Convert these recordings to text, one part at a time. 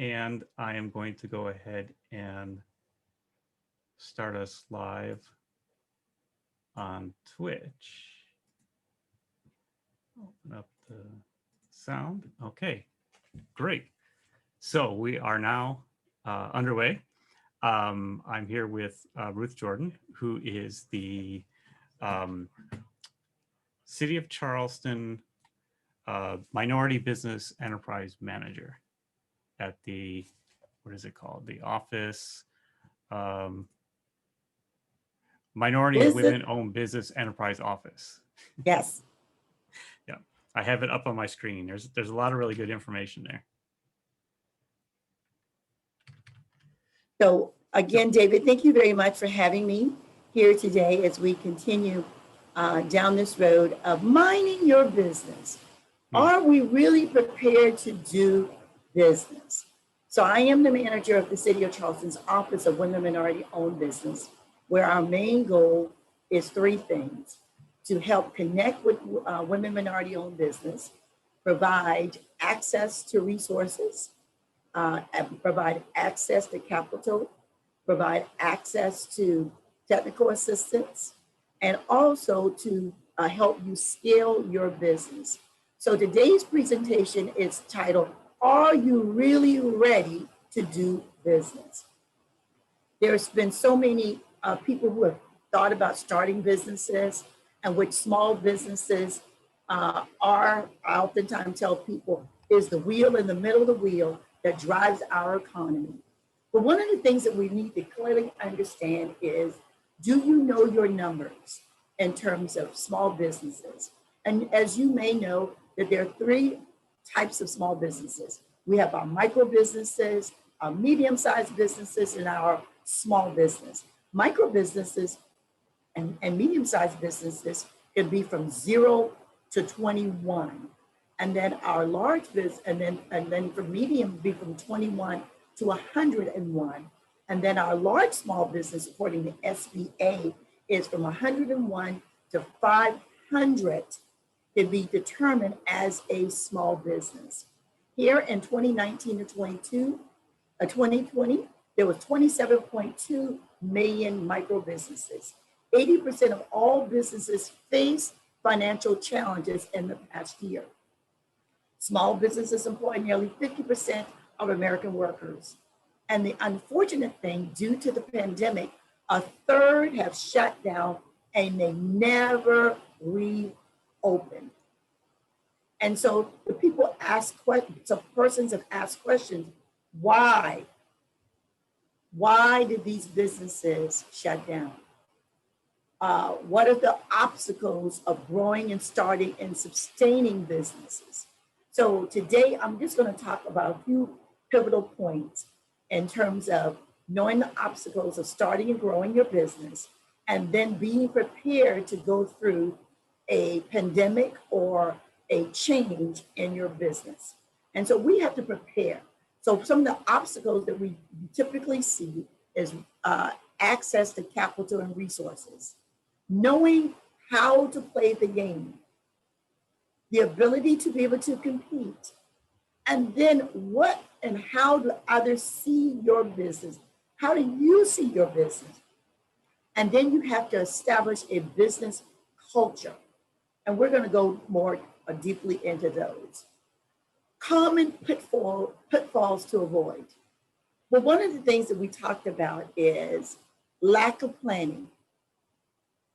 And I am going to go ahead and start us live on Twitch. Open up the sound. Okay, great. So we are now underway. I'm here with Ruth Jordan, who is the City of Charleston Minority Business Enterprise Manager at the, what is it called? The Office Minority Women-Owned Business Enterprise Office. Yes. Yeah, I have it up on my screen. There's a lot of really good information there. So again, David, thank you very much for having me here today as we continue down this road of minding your business. Are we really prepared to do business? So I am the manager of the City of Charleston's Office of Women Minority Owned Business, where our main goal is three things: to help connect with women minority owned business, provide access to resources, provide access to capital, provide access to technical assistance, and also to help you scale your business. So today's presentation is titled, Are You Really Ready to Do Business? There's been so many people who have thought about starting businesses, and which small businesses are, I oftentimes tell people, is the wheel in the middle of the wheel that drives our economy. But one of the things that we need to clearly understand is, do you know your numbers in terms of small businesses? And as you may know, that there are three types of small businesses. We have our micro businesses, our medium-sized businesses, and our small business. Micro businesses and medium-sized businesses can be from 0 to 21. And then our large business, and then for medium, be from 21 to 101. And then our large small business, according to SBA, is from 101 to 500, can be determined as a small business. Here in 2019 to 2020, there was 27.2 million micro businesses. 80% of all businesses face financial challenges in the past year. Small businesses employ nearly 50% of American workers. And the unfortunate thing, due to the pandemic, a third have shut down and they never reopened. And so the people ask questions, so persons have asked questions, why? Why did these businesses shut down? What are the obstacles of growing and starting and sustaining businesses? So today, I'm just going to talk about a few pivotal points in terms of knowing the obstacles of starting and growing your business, and then being prepared to go through a pandemic or a change in your business. And so we have to prepare. So some of the obstacles that we typically see is access to capital and resources, knowing how to play the game, the ability to be able to compete, and then what and how do others see your business? How do you see your business? And then you have to establish a business culture. And we're going to go more deeply into those. Common pitfalls to avoid. Well, one of the things that we talked about is lack of planning.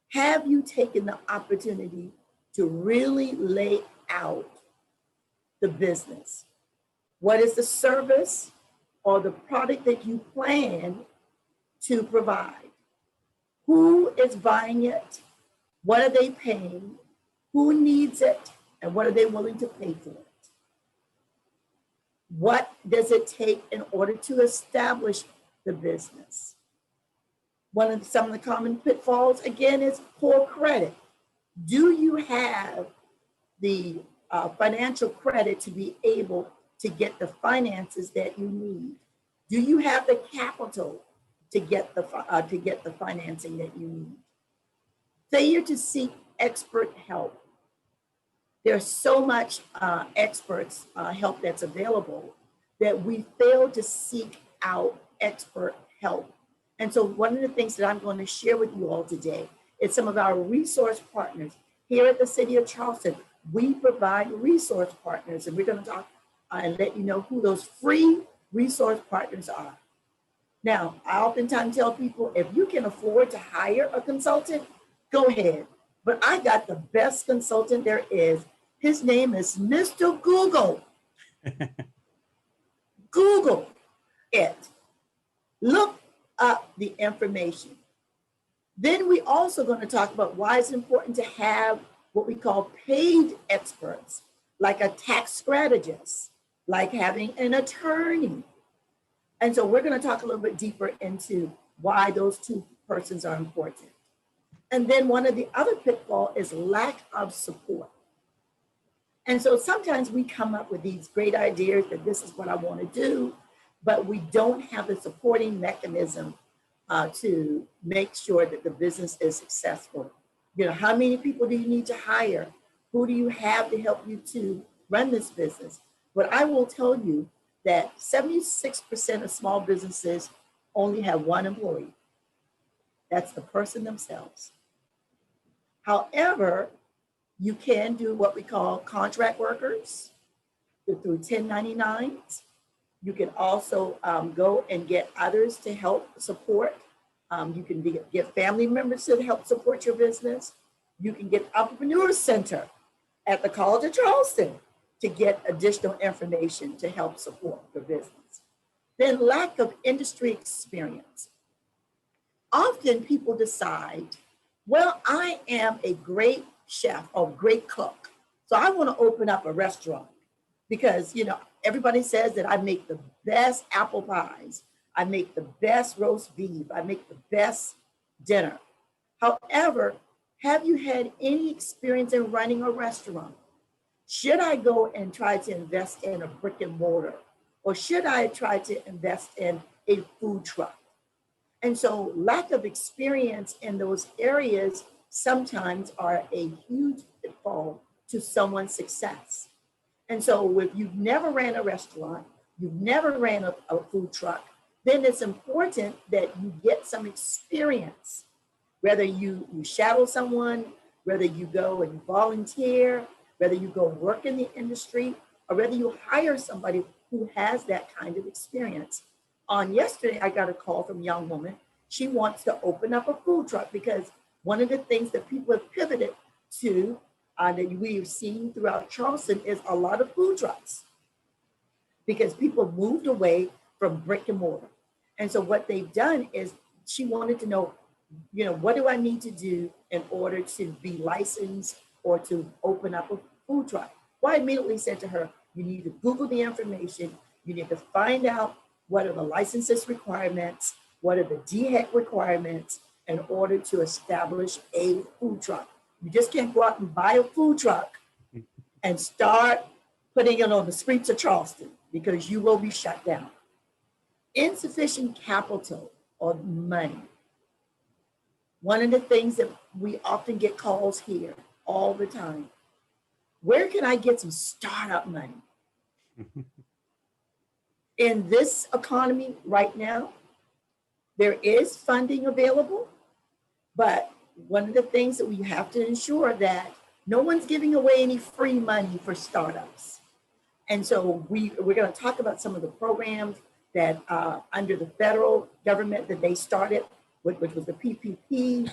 Have you taken the opportunity to really lay out the business? What is the service or the product that you plan to provide? Who is buying it? What are they paying? Who needs it? And what are they willing to pay for it? What does it take in order to establish the business? Some of the common pitfalls, again, is poor credit. Do you have the financial credit to be able to get the finances that you need? Do you have the capital to get the financing that you need? Failure to seek expert help. There's so much experts help that's available, that we fail to seek out expert help. And so one of the things that I'm going to share with you all today is some of our resource partners. Here at the City of Charleston, we provide resource partners, and we're going to talk and let you know who those free resource partners are. Now, I oftentimes tell people, if you can afford to hire a consultant, go ahead. But I got the best consultant there is. His name is Mr. Google. Google it. Look up the information. Then we also going to talk about why it's important to have what we call paid experts, like a tax strategist, like having an attorney. And so we're going to talk a little bit deeper into why those two persons are important. And then one of the other pitfalls is lack of support. And so sometimes we come up with these great ideas that this is what I want to do, but we don't have the supporting mechanism to make sure that the business is successful. You know, how many people do you need to hire? Who do you have to help you to run this business? But I will tell you that 76% of small businesses only have one employee. That's the person themselves. However, you can do what we call contract workers through 1099s. You can also go and get others to help support. You can get family members to help support your business. You can get Entrepreneur Center at the College of Charleston to get additional information to help support your business. Then lack of industry experience. Often people decide, well, I am a great chef or great cook, so I want to open up a restaurant because, you know, everybody says that I make the best apple pies, I make the best roast beef, I make the best dinner. However, have you had any experience in running a restaurant? Should I go and try to invest in a brick and mortar? Or should I try to invest in a food truck? And so lack of experience in those areas sometimes are a huge pitfall to someone's success. And so if you've never ran a restaurant, you've never ran a food truck, then it's important that you get some experience, whether you shadow someone, whether you go and volunteer, whether you go work in the industry, or whether you hire somebody who has that kind of experience. On yesterday, I got a call from a young woman. She wants to open up a food truck because one of the things that people have pivoted to that we've seen throughout Charleston is a lot of food trucks because people moved away from brick and mortar. And so what they've done is she wanted to know, you know, what do I need to do in order to be licensed or to open up a food truck? Well, I immediately said to her, you need to Google the information. You need to find out what are the licenses requirements, what are the DHEC requirements in order to establish a food truck. You just can't go out and buy a food truck and start putting it on the streets of Charleston because you will be shut down. Insufficient capital or money. One of the things that we often get calls here all the time, where can I get some startup money? In this economy right now, there is funding available, but one of the things that we have to ensure that no one's giving away any free money for startups. And so we're going to talk about some of the programs that under the federal government that they started, which was the PPP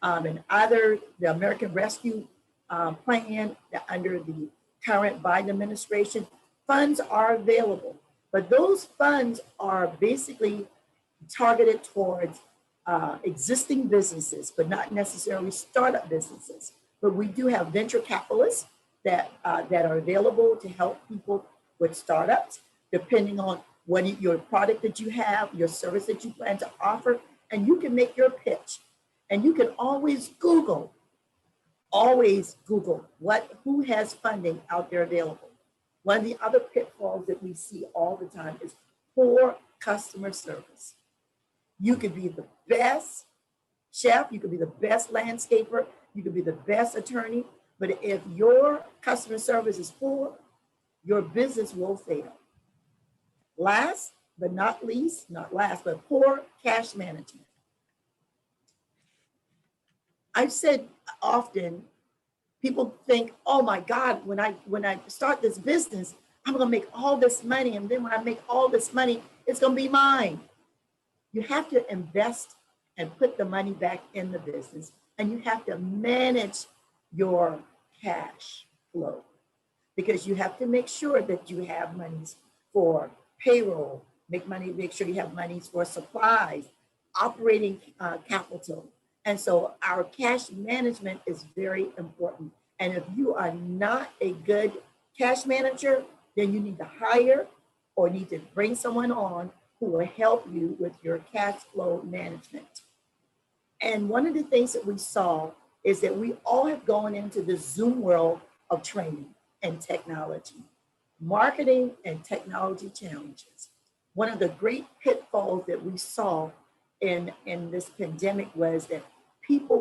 and other, the American Rescue Plan that under the current Biden administration. Funds are available, but those funds are basically targeted towards existing businesses, but not necessarily startup businesses. But we do have venture capitalists that are available to help people with startups, depending on what your product that you have, your service that you plan to offer, and you can make your pitch. And you can always Google who has funding out there available. One of the other pitfalls that we see all the time is poor customer service. You could be the best chef, you could be the best landscaper, you could be the best attorney, but if your customer service is poor, your business will fail. Last but not least, not last, but poor cash management. I've said often, people think, oh my God, when I start this business, I'm gonna make all this money. And then when I make all this money, it's gonna be mine. You have to invest and put the money back in the business, and you have to manage your cash flow, because you have to make sure that you have monies for payroll, make sure you have monies for supplies, operating capital. And so our cash management is very important. And if you are not a good cash manager, then you need to hire or need to bring someone on who will help you with your cash flow management. And one of the things that we saw is that we all have gone into the Zoom world of training and technology, marketing and technology challenges. One of the great pitfalls that we saw in this pandemic was that people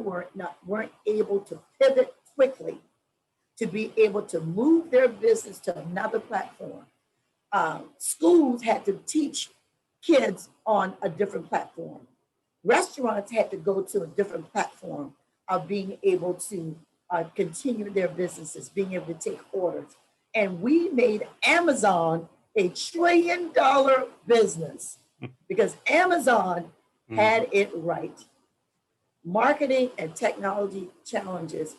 weren't able to pivot quickly to be able to move their business to another platform. Schools had to teach kids on a different platform. Restaurants had to go to a different platform of being able to continue their businesses, being able to take orders. And we made Amazon a $1 trillion business because Amazon had it right. Marketing and technology challenges,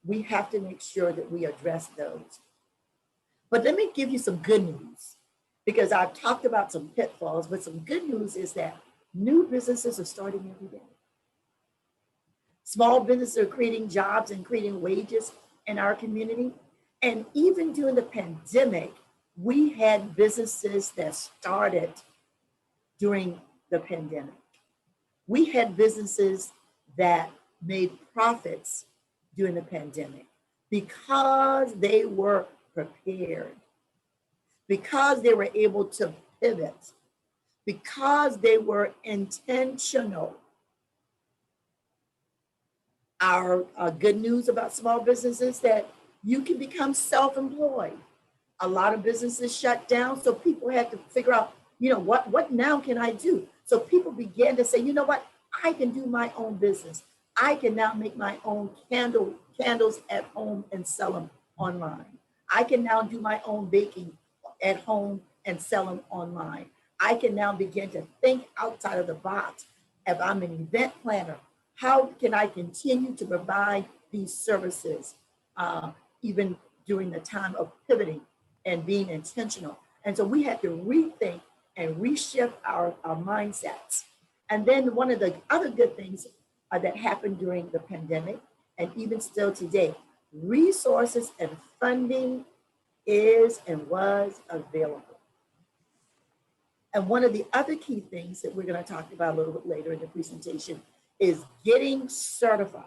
we have to make sure that we address those. But let me give you some good news, because I've talked about some pitfalls, but some good news is that new businesses are starting every day. Small businesses are creating jobs and creating wages in our community. And even during the pandemic, we had businesses that started during the pandemic. We had businesses that made profits during the pandemic because they were prepared, because they were able to pivot, because they were intentional. Our good news about small businesses is that you can become self-employed. A lot of businesses shut down, so people had to figure out, what now can I do? So people began to say, you know what, I can do my own business. I can now make my own candles at home and sell them online. I can now do my own baking at home and sell them online. I can now begin to think outside of the box. If I'm an event planner, how can I continue to provide these services even during the time of pivoting and being intentional? And so we had to rethink and reshift our mindsets. And then one of the other good things that happened during the pandemic, and even still today, resources and funding is and was available. And one of the other key things that we're going to talk about a little bit later in the presentation is getting certified,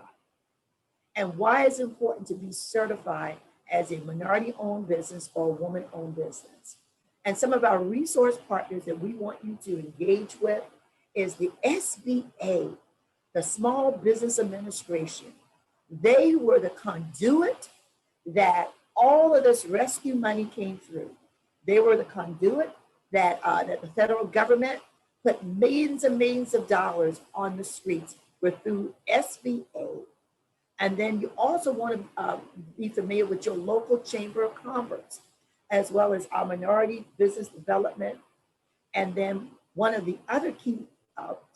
and why it's important to be certified as a minority-owned business or a woman-owned business. And some of our resource partners that we want you to engage with is the SBA, the Small Business Administration. They were the conduit that all of this rescue money came through. They were the conduit that the federal government put millions and millions of dollars on the streets with through SBA. And then you also want to be familiar with your local Chamber of Commerce, as well as our minority business development. And then one of the other key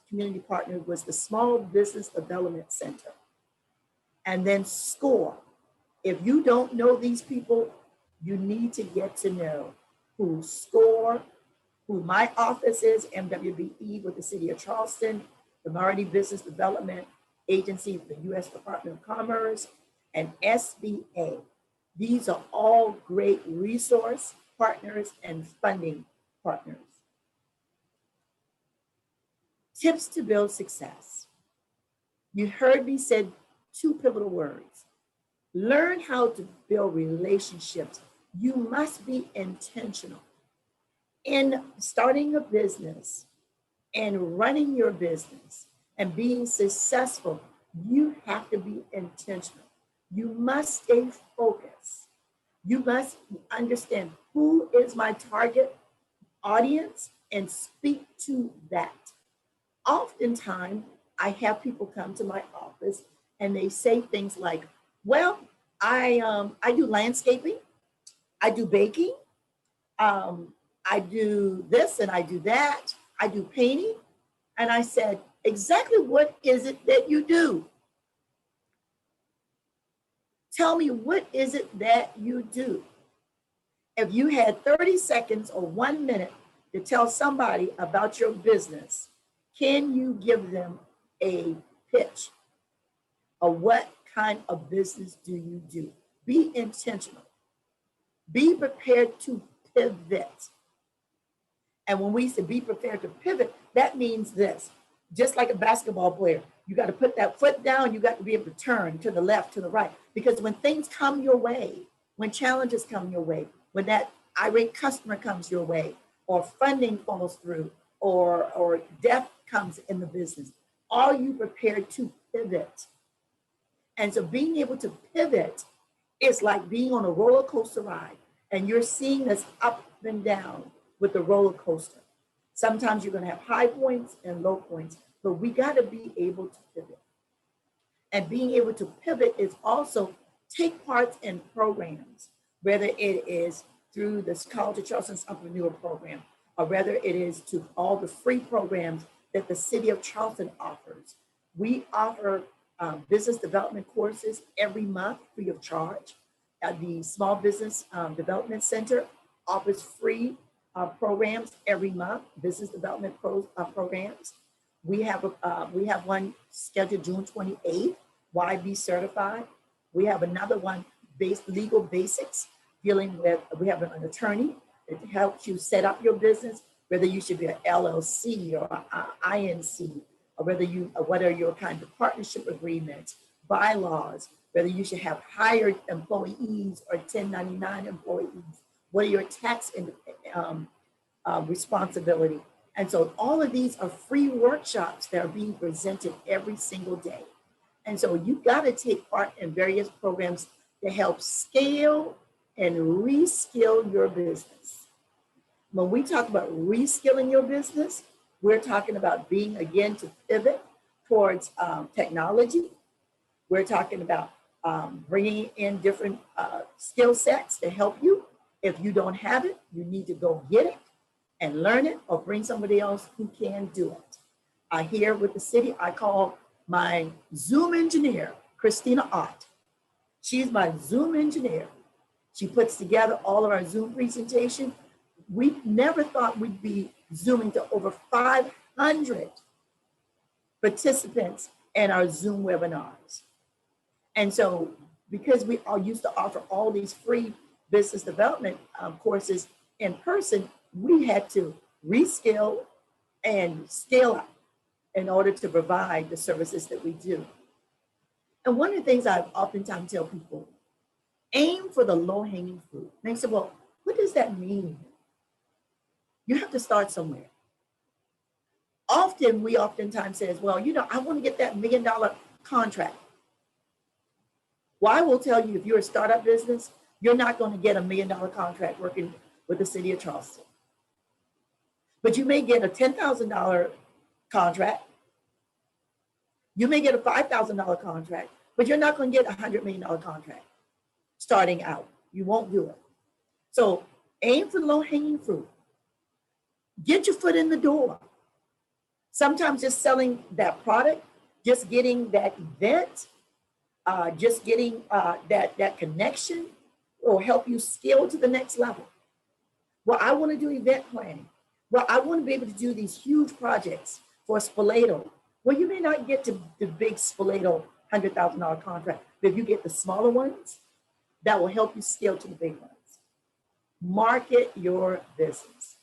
community partners was the Small Business Development Center. And then SCORE. If you don't know these people, you need to get to know who SCORE, who my office is, MWBE with the City of Charleston, the Minority Business Development Agency of the U.S. Department of Commerce, and SBA. These are all great resource partners and funding partners. Tips to build success. You heard me say two pivotal words. Learn how to build relationships. You must be intentional. In starting a business and running your business and being successful, you have to be intentional. You must stay focused. You must understand who is my target audience and speak to that. Oftentimes, I have people come to my office and they say things like, well, I do landscaping, I do baking, I do this and I do that, I do painting. And I said, exactly what is it that you do? Tell me, what is it that you do? If you had 30 seconds or 1 minute to tell somebody about your business, can you give them a pitch of what kind of business do you do? Be intentional. Be prepared to pivot. And when we say be prepared to pivot, that means this. Just like a basketball player, you got to put that foot down, you got to be able to turn to the left, to the right. Because when things come your way, when challenges come your way, when that irate customer comes your way, or funding falls through, or death comes in the business, are you prepared to pivot? And so being able to pivot is like being on a roller coaster ride, and you're seeing this up and down with the roller coaster. Sometimes you're going to have high points and low points, but we got to be able to pivot. And being able to pivot is also take part in programs, whether it is through the College of Charleston's Entrepreneur Program, or whether it is to all the free programs that the City of Charleston offers. We offer business development courses every month free of charge. The Small Business Development Center offers free programs every month, business development programs. We have one scheduled June 28th, Why Be Certified. We have another one based legal basics, dealing with, we have an attorney that helps you set up your business, whether you should be an LLC or an INC, or what are your kind of partnership agreements, bylaws, whether you should have hired employees or 1099 employees, what are your tax responsibility. And so all of these are free workshops that are being presented every single day. And so you've got to take part in various programs to help scale and reskill your business. When we talk about reskilling your business, we're talking about being, again, to pivot towards technology. We're talking about bringing in different skill sets to help you. If you don't have it, you need to go get it and learn it, or bring somebody else who can do it. Here with the city, I call my Zoom engineer, Christina Ott. She's my Zoom engineer. She puts together all of our Zoom presentation. We never thought we'd be Zooming to over 500 participants in our Zoom webinars. And so because we are used to offer all these free business development courses in person, we had to reskill and scale up in order to provide the services that we do. And one of the things I oftentimes tell people, aim for the low-hanging fruit. And they say, well, what does that mean? You have to start somewhere. Often, we oftentimes say, well, I want to get that $1 million contract. Well, I will tell you, if you're a startup business, you're not going to get a $1 million contract working with the City of Charleston. But you may get a $10,000 contract. You may get a $5,000 contract, but you're not going to get a $100 million contract starting out. You won't do it. So aim for low-hanging fruit. Get your foot in the door. Sometimes just selling that product, just getting that event, just getting that connection will help you scale to the next level. Well, I want to do event planning. Well, I want to be able to do these huge projects for Spoleto. Well, you may not get to the big Spoleto $100,000 contract, but if you get the smaller ones, that will help you scale to the big ones. Market your business.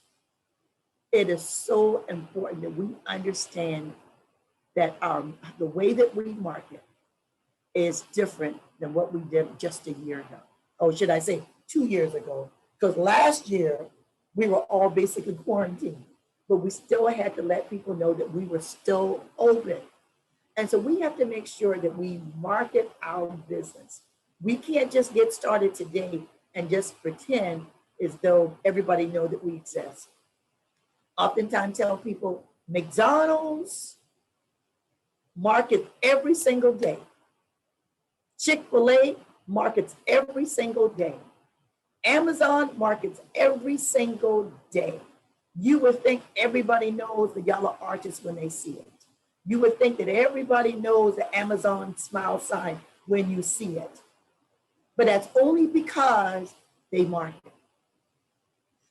It is so important that we understand that the way that we market is different than what we did just a year ago. Or should I say 2 years ago? Because last year, we were all basically quarantined, but we still had to let people know that we were still open. And so we have to make sure that we market our business. We can't just get started today and just pretend as though everybody knows that we exist. Oftentimes tell people McDonald's markets every single day. Chick-fil-A markets every single day. Amazon markets every single day. You would think everybody knows the yellow arches when they see it. You would think that everybody knows the Amazon smile sign when you see it. But that's only because they market.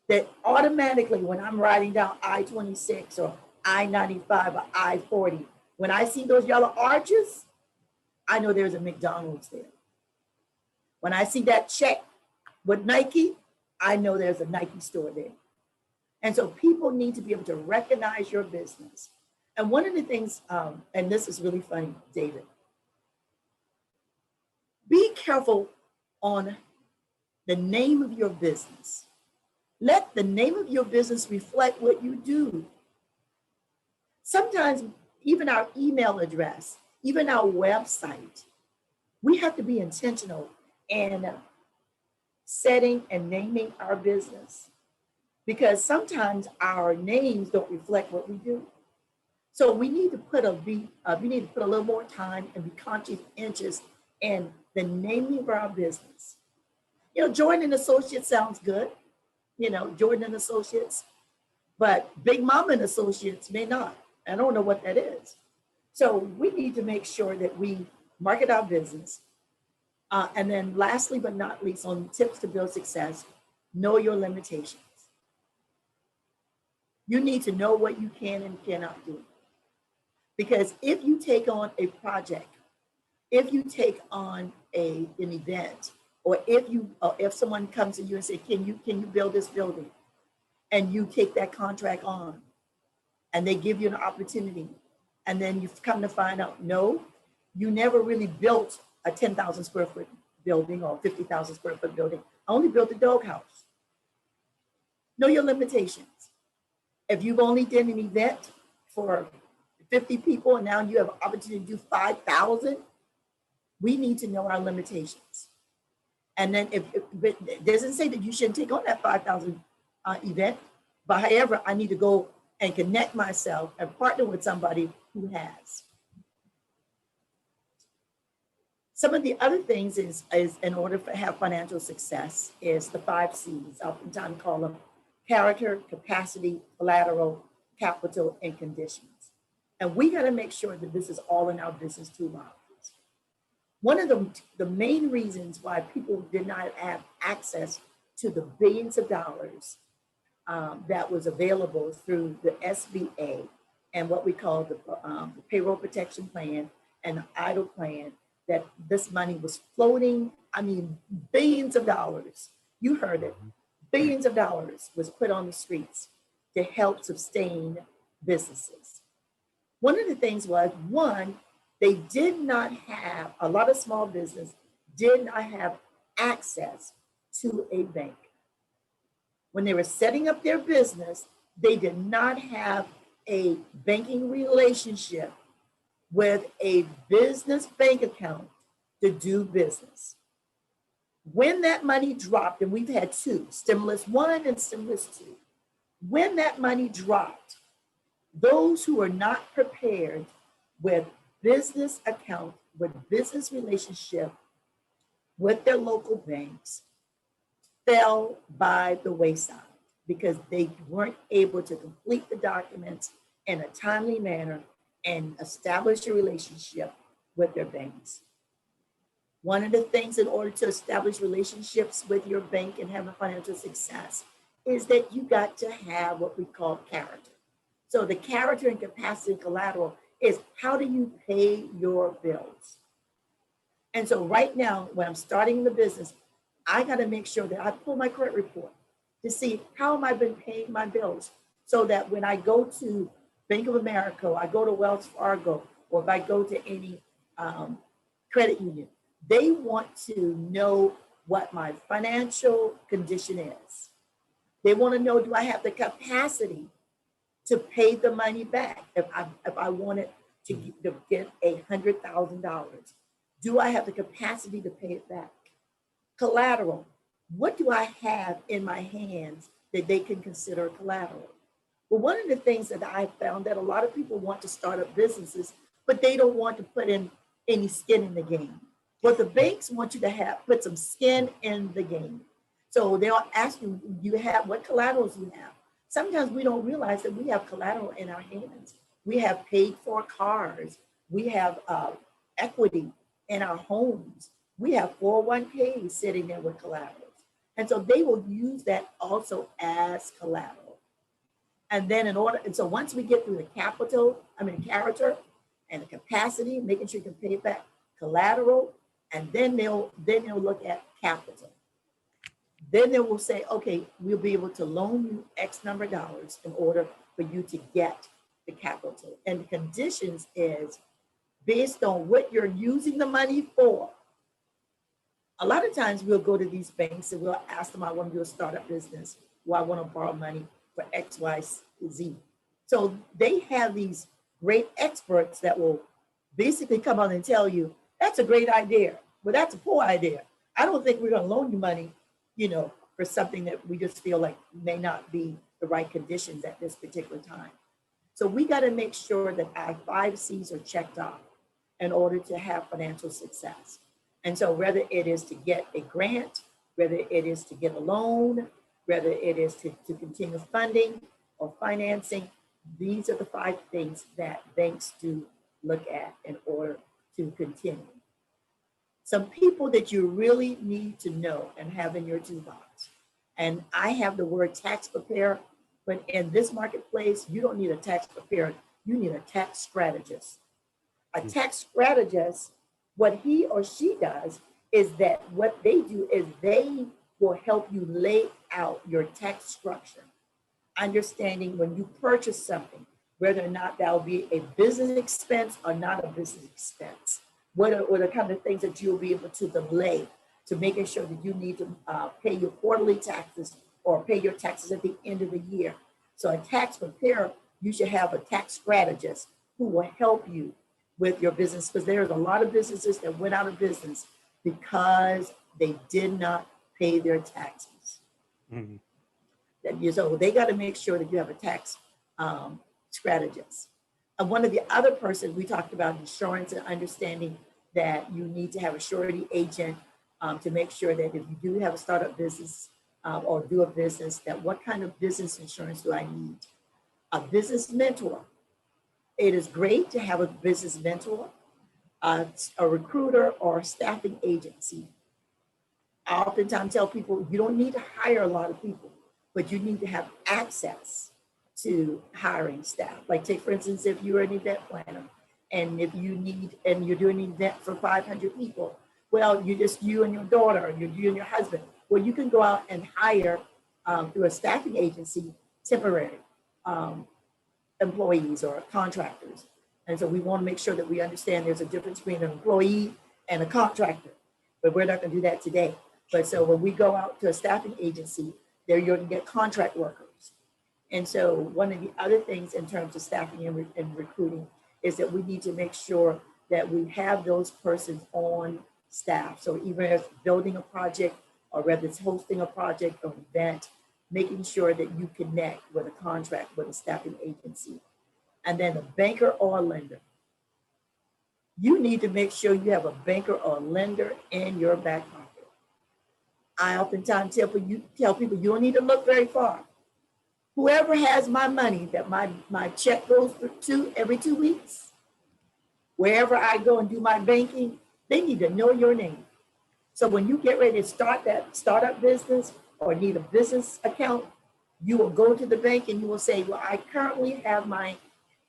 That automatically when I'm riding down I-26 or I-95 or I-40, when I see those yellow arches, I know there's a McDonald's there. When I see that check with Nike, I know there's a Nike store there. And so people need to be able to recognize your business. And one of the things, and this is really funny, David, be careful on the name of your business. Let the name of your business reflect what you do. Sometimes even our email address, even our website, we have to be intentional in setting and naming our business, because sometimes our names don't reflect what we do. So we need to put a little more time and be conscientious in the naming of our business. You know, Jordan and Associates sounds good. You know, Jordan and Associates, but Big Mama and Associates may not. I don't know what that is. So we need to make sure that we market our business. And then lastly, but not least, on tips to build success, know your limitations. You need to know what you can and cannot do. Because if you take on a project, if you take on an event, or if someone comes to you and say, can you build this building? And you take that contract on, and they give you an opportunity, and then you've come to find out, no, you never really built a 10,000 square foot building or 50,000 square foot building. I only built a doghouse. Know your limitations. If you've only done an event for 50 people and now you have an opportunity to do 5,000, we need to know our limitations. And then it doesn't say that you shouldn't take on that 5,000 event, but however, I need to go and connect myself and partner with somebody who has. Some of the other things is in order to have financial success is the 5 C's. I oftentimes call them character, capacity, collateral, capital, and conditions. And we got to make sure that this is all in our business toolbox. One of the main reasons why people did not have access to the billions of dollars that was available through the SBA and what we call the payroll protection plan and the EIDL plan, that this money was floating. I mean, billions of dollars. You heard it. Billions of dollars was put on the streets to help sustain businesses. One of the things was, one, they did not have, a lot of small business did not have access to a bank. When they were setting up their business, they did not have a banking relationship with a business bank account to do business. When that money dropped, and we've had 2, stimulus 1 and stimulus 2, when that money dropped, those who were not prepared with business account, with business relationship with their local banks fell by the wayside because they weren't able to complete the documents in a timely manner and establish a relationship with their banks. One of the things in order to establish relationships with your bank and have a financial success is that you got to have what we call character. So the character and capacity and collateral is, how do you pay your bills? And so right now, when I'm starting the business, I got to make sure that I pull my credit report to see how am I been paying my bills, so that when I go to Bank of America, or I go to Wells Fargo, or if I go to any credit union, they want to know what my financial condition is. They want to know, do I have the capacity to pay the money back? If I wanted to get $100,000, do I have the capacity to pay it back? Collateral, what do I have in my hands that they can consider collateral? Well, one of the things that I found that a lot of people want to start up businesses, but they don't want to put in any skin in the game. But the banks want you to put some skin in the game. So they'll ask you, what collaterals you have? Sometimes we don't realize that we have collateral in our hands. We have paid for cars. We have equity in our homes. We have 401ks sitting there with collaterals. And so they will use that also as collateral. And then so once we get through the character and the capacity, making sure you can pay it back, collateral, and then they'll look at capital. Then they will say, okay, we'll be able to loan you X number of dollars in order for you to get the capital. And the conditions is based on what you're using the money for. A lot of times we'll go to these banks and we'll ask them, I want to do a startup business, or I want to borrow money for X, Y, Z. So they have these great experts that will basically come on and tell you, that's a great idea, but that's a poor idea. I don't think we're going to loan you money, for something that we just feel like may not be the right conditions at this particular time. So we got to make sure that our 5 C's are checked off in order to have financial success. And so whether it is to get a grant, whether it is to get a loan, whether it is to continue funding or financing, these are the 5 things that banks do look at in order to continue. Some people that you really need to know and have in your toolbox. And I have the word tax preparer, but in this marketplace, you don't need a tax preparer, you need a tax strategist. A tax strategist, what he or she does is that what they do is they will help you lay out your tax structure, understanding when you purchase something, whether or not that will be a business expense or not a business expense. What are the kind of things that you'll be able to delay to making sure that you need to pay your quarterly taxes or pay your taxes at the end of the year. So a tax preparer, you should have a tax strategist who will help you with your business, because there's a lot of businesses that went out of business because they did not pay their taxes. Mm-hmm. So they got to make sure that you have a tax strategist. And one of the other persons we talked about insurance and understanding that you need to have a surety agent to make sure that if you do have a startup business or do a business, that what kind of business insurance do I need? A business mentor. It is great to have a business mentor, a recruiter, or a staffing agency. I oftentimes tell people you don't need to hire a lot of people, but you need to have access to hiring staff. Like take, for instance, if you're an event planner and if you need, and you're doing an event for 500 people, well, you and your daughter, you and your husband, well, you can go out and hire through a staffing agency, temporary employees or contractors. And so we want to make sure that we understand there's a difference between an employee and a contractor, but we're not going to do that today. But so when we go out to a staffing agency, there you're going to get contract workers. And so one of the other things in terms of staffing and recruiting is that we need to make sure that we have those persons on staff. So even if building a project or whether it's hosting a project or event, making sure that you connect with a contract with a staffing agency. And then a banker or a lender. You need to make sure you have a banker or a lender in your back pocket. I oftentimes tell people you don't need to look very far. Whoever has my money that my check goes to every 2 weeks, wherever I go and do my banking, they need to know your name. So when you get ready to start that startup business or need a business account, you will go to the bank and you will say, well, I currently have my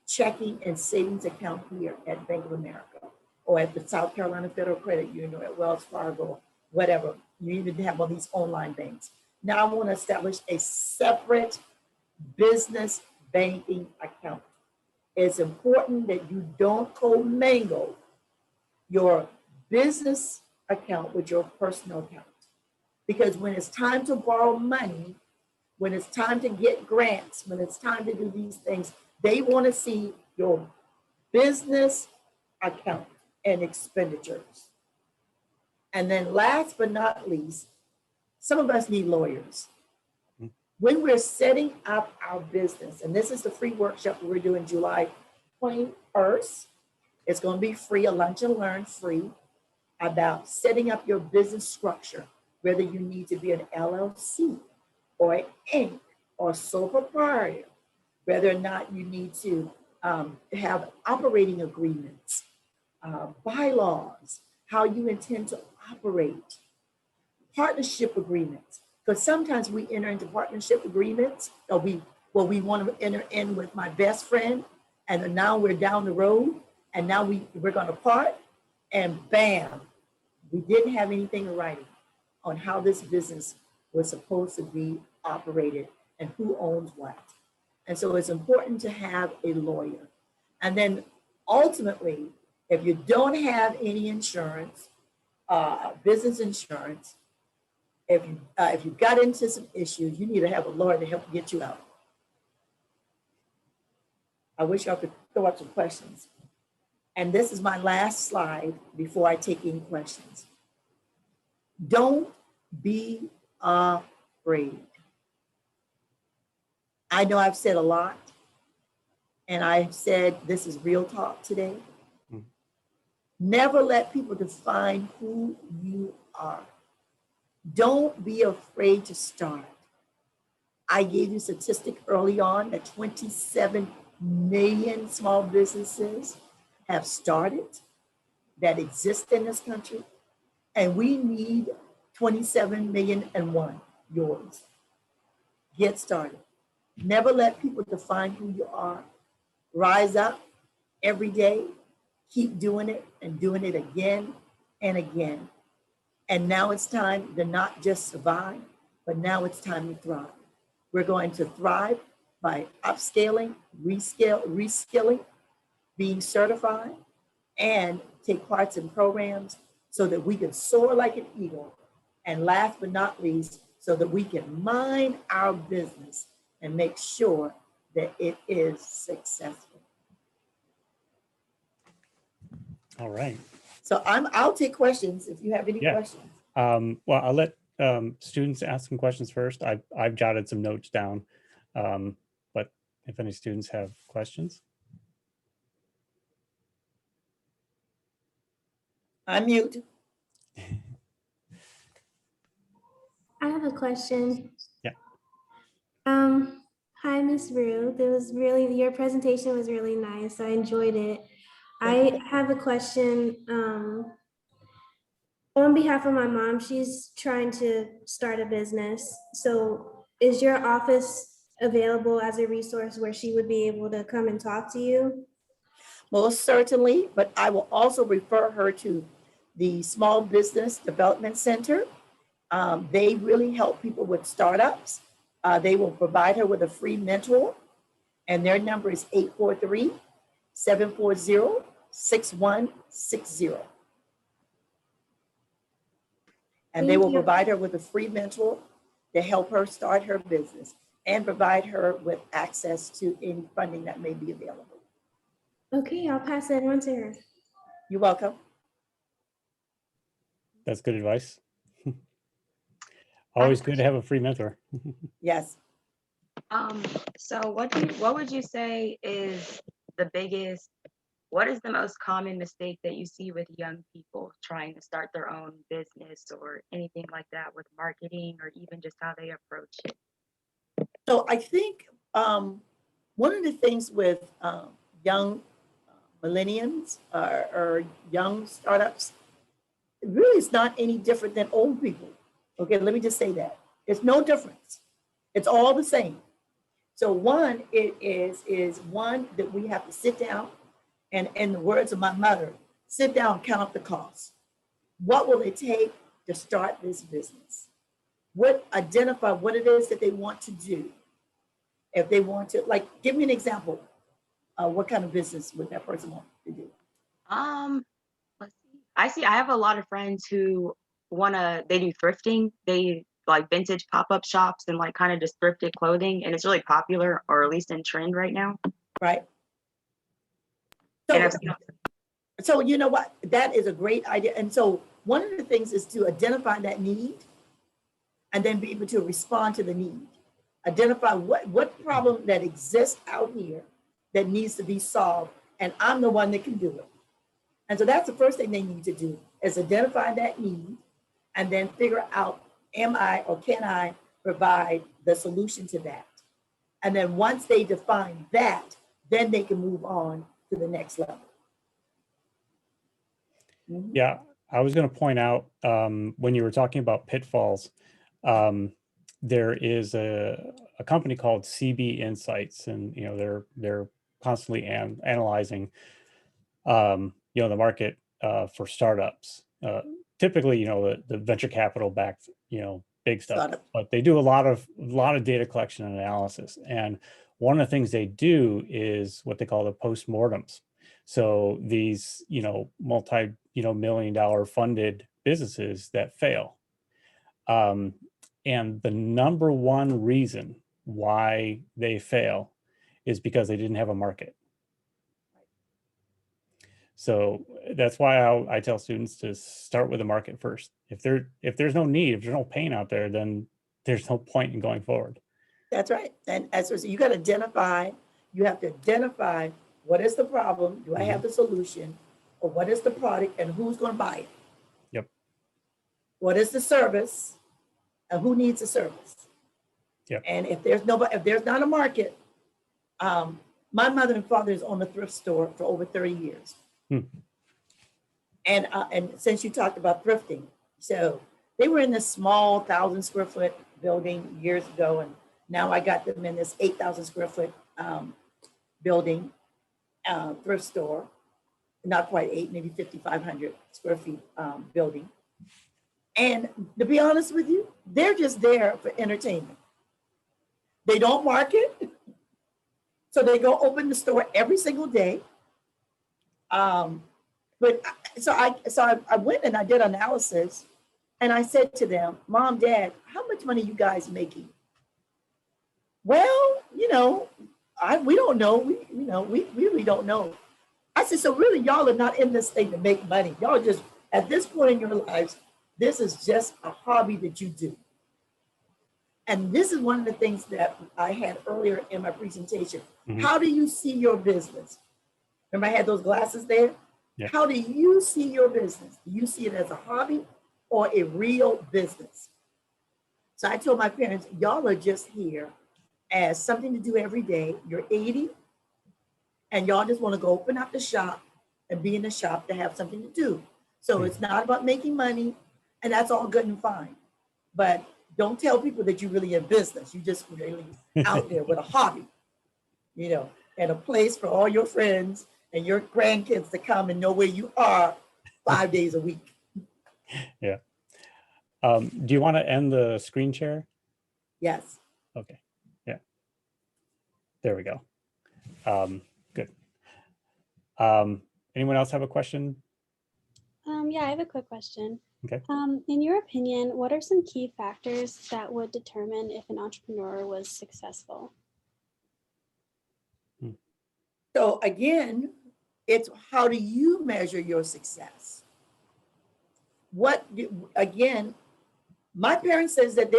checking and savings account here at Bank of America or at the South Carolina Federal Credit Union or at Wells Fargo, whatever. You even have all these online banks. Now I want to establish a separate business banking account. It's important that you don't commingle your business account with your personal account. Because when it's time to borrow money, when it's time to get grants, when it's time to do these things, they want to see your business account and expenditures. And then last but not least, some of us need lawyers. when we're setting up our business, and this is the free workshop we're doing July 21st, it's going to be free, a lunch and learn free, about setting up your business structure, whether you need to be an LLC or an Inc. or sole proprietor, whether or not you need to have operating agreements, bylaws, how you intend to operate, partnership agreements. Because sometimes we enter into partnership agreements, or we want to enter in with my best friend, and then now we're down the road, and now we're going to part, and bam, we didn't have anything in writing on how this business was supposed to be operated and who owns what. And so it's important to have a lawyer. And then ultimately, if you don't have any insurance, business insurance, if you got into some issues, you need to have a lawyer to help get you out. I wish y'all could throw up some questions. And this is my last slide before I take any questions. Don't be afraid. I know I've said a lot, and I've said this is real talk today. Never let people define who you are. Don't be afraid to start. I gave you a statistic early on that 27 million small businesses have started that exist in this country, and we need 27 million and one, yours. Get started. Never let people define who you are. Rise up every day, keep doing it and doing it again and again. And now it's time to not just survive, but now it's time to thrive. We're going to thrive by upscaling, reskilling, being certified, and take parts in programs so that we can soar like an eagle. And last but not least, so that we can mind our business and make sure that it is successful. All right. So I'll take questions if you have any questions. Well, I'll let students ask some questions first. I've jotted some notes down, but if any students have questions. Unmute. I have a question. Yeah. Hi, Miss Ruth. Your presentation was really nice. I enjoyed it. I have a question. On behalf of my mom, she's trying to start a business. So is your office available as a resource where she would be able to come and talk to you? Most certainly, but I will also refer her to the Small Business Development Center. They really help people with startups. They will provide her with a free mentor, and their number is 843-740-6160. And they will provide her with a free mentor to help her start her business and provide her with access to any funding that may be available. Okay, I'll pass that on to her. You're welcome. That's good advice. Always good to have a free mentor. Yes. So what would you say is what is the most common mistake that you see with young people trying to start their own business or anything like that with marketing or even just how they approach it? So I think one of the things with young millennials or young startups, it really is not any different than old people. Okay, let me just say that. It's no difference. It's all the same. So one, it is one that we have to sit down and, in the words of my mother, sit down and count up the costs. What will it take to start this business? Identify what it is that they want to do. If they want to, like, give me an example. What kind of business would that person want to do? Let's see. I have a lot of friends who they do thrifting. They like vintage pop-up shops and like kind of just thrifted clothing, and it's really popular, or at least in trend right now. Right. So you know what? That is a great idea. And so one of the things is to identify that need and then be able to respond to the need. Identify what problem that exists out here that needs to be solved, and I'm the one that can do it. And so that's the first thing they need to do, is identify that need and then figure out, am I or can I provide the solution to that? And then once they define that, then they can move on to the next level. Mhm. Yeah, I was going to point out when you were talking about pitfalls, there is a company called CB Insights, and they're constantly analyzing the market for startups. Typically, the venture capital backed big stuff, Startup. but they do a lot of data collection and analysis. And one of the things they do is what they call the postmortems. So these multi-million-dollar funded businesses that fail, and the number one reason why they fail is because they didn't have a market. So that's why I tell students to start with the market first. If there's no need, if there's no pain out there, then there's no point in going forward. That's right. And as you got to identify, you have to identify what is the problem, do I have the solution, or what is the product and who's going to buy it? Yep. What is the service and who needs the service? Yep. And if there's not a market, my mother and father has owned a thrift store for over 30 years. And since you talked about thrifting, so they were in this small 1,000 square foot building years ago, and now I got them in this 8,000 square foot building, thrift store, not quite 8, maybe 5,500 square feet building. And to be honest with you, they're just there for entertainment. They don't market, so they go open the store every single day. But so I went and I did analysis, and I said to them, Mom, Dad, how much money are you guys making? Well, we don't know. We really don't know. I said, so really, y'all are not in this thing to make money. Y'all are just, at this point in your lives, this is just a hobby that you do. And this is one of the things that I had earlier in my presentation. Mm-hmm. How do you see your business? Remember I had those glasses there? Yeah. How do you see your business? Do you see it as a hobby or a real business? So I told my parents, y'all are just here as something to do every day. You're 80 and y'all just want to go open up the shop and be in the shop to have something to do. So it's not about making money, and that's all good and fine. But don't tell people that you're really in business. You just really out there with a hobby, and a place for all your friends and your grandkids to come and know where you are 5 days a week. Yeah. Do you want to end the screen share? Yes. Okay. Yeah. There we go. Good. Anyone else have a question? Yeah, I have a quick question. Okay. In your opinion, what are some key factors that would determine if an entrepreneur was successful? So again, it's how do you measure your success? Again, my parents says that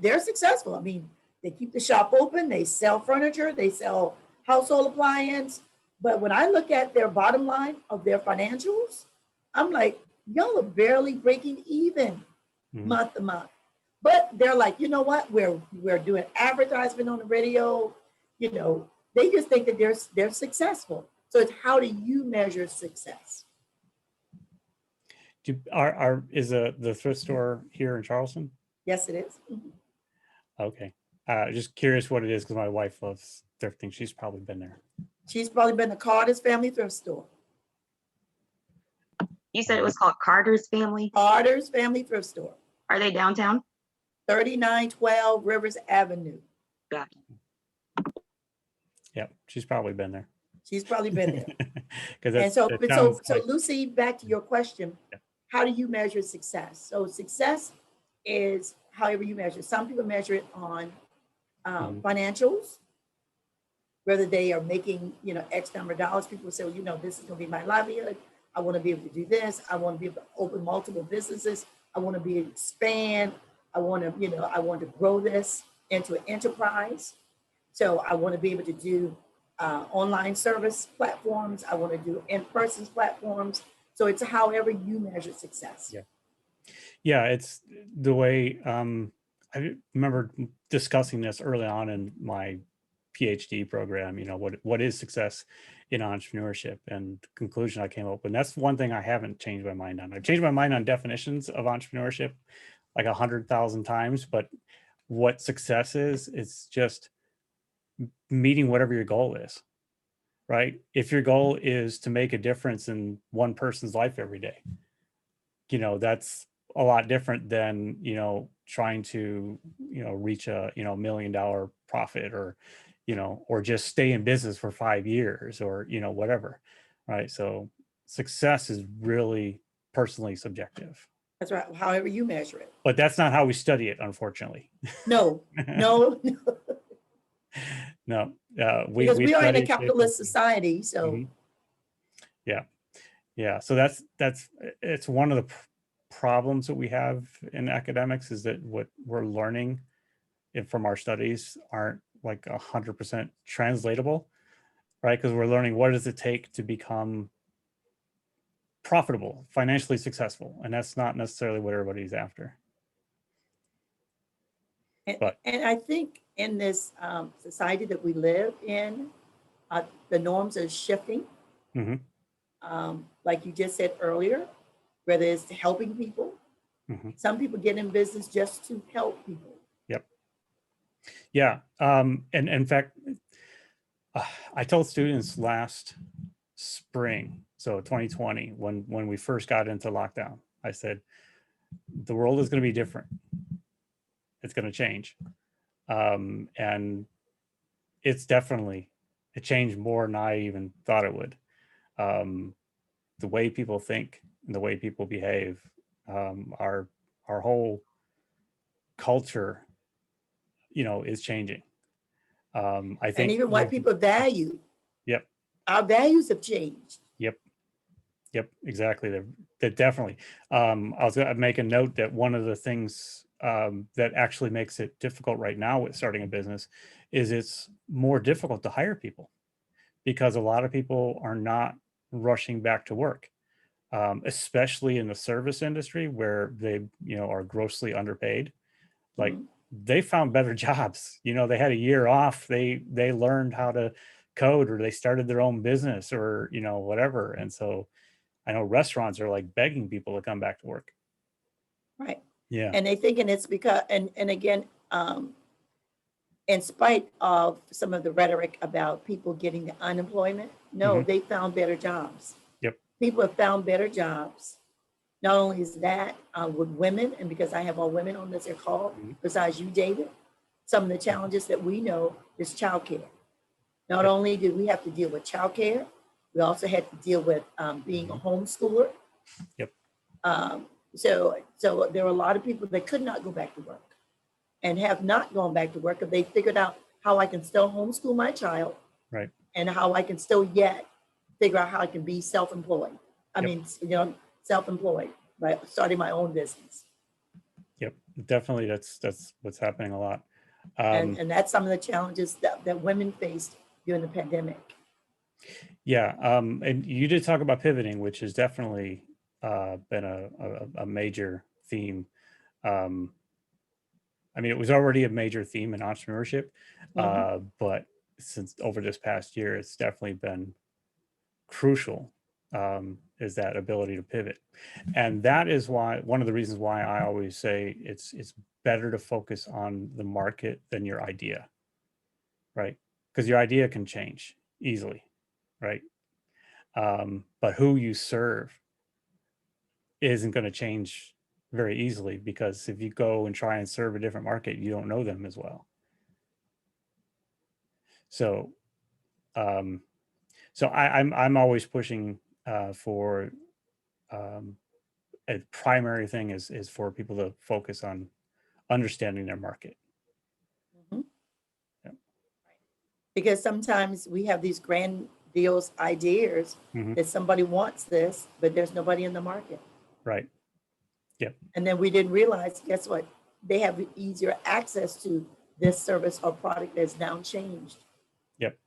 they're successful. I mean, they keep the shop open, they sell furniture, they sell household appliance. But when I look at their bottom line of their financials, I'm like, y'all are barely breaking even month to month. But they're like, you know what? We're doing advertisement on the radio. They just think that they're successful. So it's how do you measure success? Is the thrift store here in Charleston? Yes, it is. Mm-hmm. Okay. Just curious what it is because my wife loves thrifting. She's probably been there. She's probably been to Carter's Family Thrift Store. You said it was called Carter's Family? Carter's Family Thrift Store. Are they downtown? 3912 Rivers Avenue. Got it. Yep, she's probably been there. She's probably been there. And so Lucy, back to your question, how do you measure success? So success is however you measure. Some people measure it on financials, whether they are making, X number of dollars. People say, well, this is going to be my livelihood. I want to be able to do this. I want to be able to open multiple businesses. I want to be able to expand. I want to grow this. into an enterprise. So I want to be able to do online service platforms. I want to do in-person platforms. So it's however you measure success. Yeah. Yeah, it's the way I remember discussing this early on in my PhD program, you know, what is success in entrepreneurship, and the conclusion I came up with. And that's one thing I haven't changed my mind on. I've changed my mind on definitions of entrepreneurship like 100,000 times, but what success is, it's just meeting whatever your goal is, right? If your goal is to make a difference in one person's life every day, you know, that's a lot different than, you know, trying to, you know, reach a, you know, $1 million profit, or, you know, or just stay in business for 5 years, or, you know, whatever. Right. So success is really personally subjective. That's right. However you measure it. But that's not how we study it, unfortunately. No, no, No, because we are in study a it capitalist differently. society. So Mhm. Yeah. So that's it's one of the problems that we have in academics, is that what we're learning from our studies aren't like 100% translatable, right? Because we're learning what does it take to become profitable, financially successful, and that's not necessarily what everybody's after. But and I think in this society that we live in, the norms are shifting. mhm, Like you just said earlier, whether it's helping people, mhm. some people get in business just to help people. Yep. Yeah. And in fact, I told students last spring, so 2020, when we first got into lockdown, I said, the world is going to be different. It's going to change. And it's definitely, it changed more than I even thought it would. The way people think and the way people behave, our whole culture, you know, is changing. I And think even what people value, Yep. our values have changed. Yep, exactly. That definitely. I was going to make a note that one of the things that actually makes it difficult right now with starting a business is it's more difficult to hire people, because a lot of people are not rushing back to work, especially in the service industry where they, you know, are grossly underpaid. Like Mhm. they found better jobs. You know, they had a year off. They learned how to code, or they started their own business, or, you know, whatever. And so I know restaurants are like begging people to come back to work. Right. Yeah. And they thinking it's because, and again, in spite of some of the rhetoric about people getting the unemployment, no, Mhm. they found better jobs. Yep. People have found better jobs. Not only is that with women, and because I have all women on this call, Mhm. besides you, David, some of the challenges that we know is childcare. Not Yep. only did we have to deal with childcare, we also had to deal with being a homeschooler. Yep. So there were a lot of people that could not go back to work and have not gone back to work if they figured out how I can still homeschool my child, Right. and how I can still yet figure out how I can be self-employed. I Yep. mean, you know, self-employed, by starting my own business. Yep. Definitely. That's what's happening a lot. And that's some of the challenges that women faced during the pandemic. Yeah. And you did talk about pivoting, which has definitely been a major theme. I mean, it was already a major theme in entrepreneurship, but since over this past year, it's definitely been crucial, is that ability to pivot. And that is why, one of the reasons why I always say it's better to focus on the market than your idea, right? Because your idea can change easily, right? But who you serve isn't going to change very easily, because if you go and try and serve a different market, you don't know them as well. So, I'm always pushing for a primary thing is for people to focus on understanding their market. Mhm. Yeah. Because sometimes we have these grandiose ideas Mhm. that somebody wants this, but there's nobody in the market. Right. Yep. And then we didn't realize, guess what? They have easier access to this service or product that's now changed. Yep.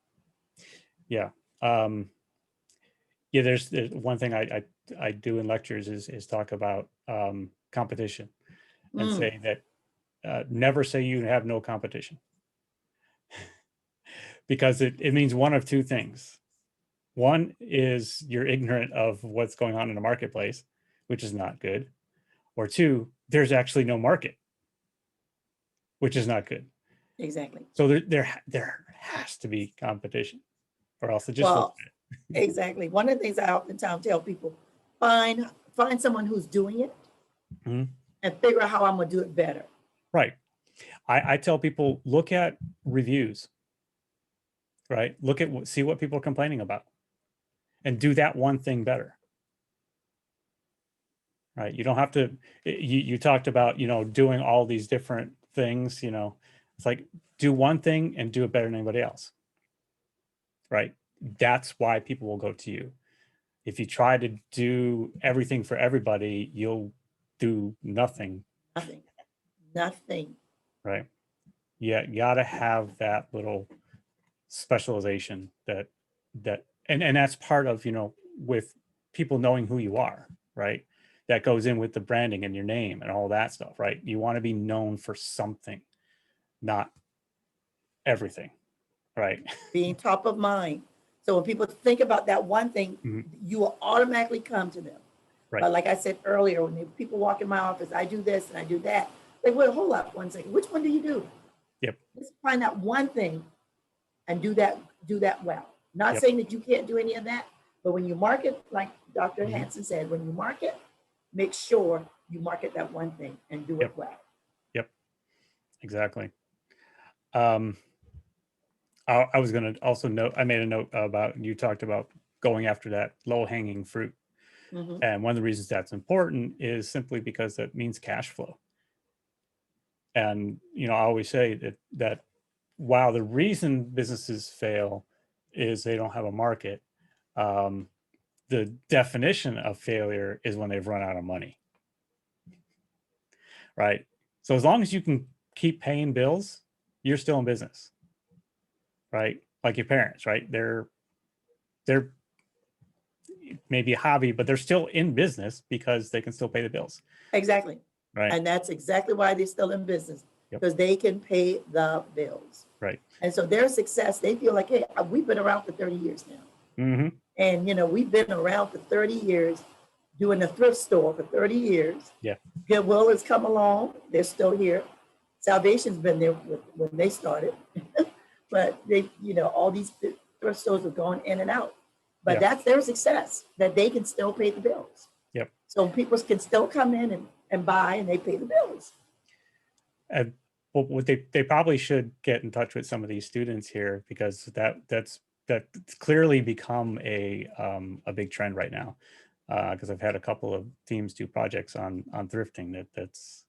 Yeah. Yeah. There's one thing I do in lectures is talk about competition and say that never say you have no competition, because it means one of two things. One is you're ignorant of what's going on in the marketplace, which is not good. Or two, there's actually no market, which is not good. Exactly. So there has to be competition, or else it just Well, exactly. One of the things I oftentimes tell people, find someone who's doing it Mhm. and figure out how I'm gonna do it better. Right. I tell people, look at reviews, right? Look at see what people are complaining about and do that one thing better. Right. You don't have to, you talked about, doing all these different things, it's like do one thing and do it better than anybody else. Right. That's why people will go to you. If you try to do everything for everybody, you'll do nothing. Nothing. Right. Yeah. You gotta have that little specialization and that's part of, with people knowing who you are, right? That goes in with the branding and your name and all that stuff, right? You want to be known for something, not everything, right? Being top of mind. So when people think about that one thing, Mhm. you will automatically come to them. Right. But like I said earlier, when people walk in my office, I do this and I do that. Like, wait, hold up 1 second. Which one do you do? Yep. Let's find that one thing and do that well. Not Yep. saying that you can't do any of that, but when you market, like Dr. Mhm. Hansen said, when you market, make sure you market that one thing and do Yep. it well. Yep. Exactly. I was going to also note, I made a note about, you talked about going after that low hanging fruit. Mhm. And one of the reasons that's important is simply because that means cash flow. And, I always say that while the reason businesses fail is they don't have a market, the definition of failure is when they've run out of money. Right. So as long as you can keep paying bills, you're still in business. Right. Like your parents, right? They're maybe a hobby, but they're still in business because they can still pay the bills. Exactly. Right. And that's exactly why they're still in business, Yep. because they can pay the bills. Right. And so their success, they feel like, hey, we've been around for 30 years now. Mm-hmm. And, we've been around for 30 years, doing a thrift store for 30 years. Yeah. Goodwill has come along. They're still here. Salvation's been there when they started. But they, all these thrift stores have gone in and out. But Yeah. that's their success, that they can still pay the bills. Yep. So people can still come in and buy, and they pay the bills. Well, what they probably should get in touch with some of these students here, because that's clearly become a big trend right now. Because I've had a couple of teams do projects on thrifting that's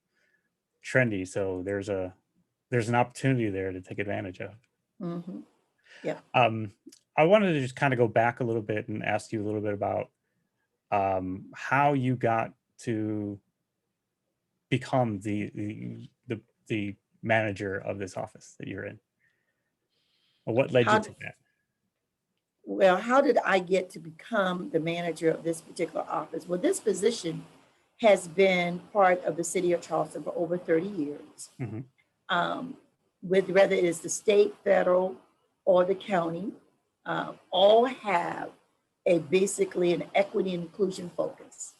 trendy. So there's an opportunity there to take advantage of. Mm-hmm. Yeah. I wanted to just kind of go back a little bit and ask you a little bit about how you got to become the manager of this office that you're in. Or what led you to that? Well, how did I get to become the manager of this particular office? Well, this position has been part of the city of Charleston for over 30 years. Mm-hmm. With whether it is the state, federal, or the county, all have basically an equity and inclusion focus.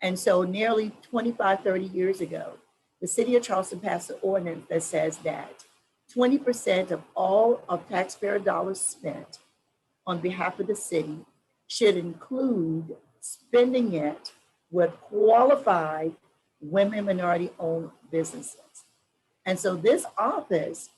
And so nearly 25, 30 years ago, the city of Charleston passed an ordinance that says that 20% of all of taxpayer dollars spent on behalf of the city should include spending it with qualified women minority-owned businesses. And so this office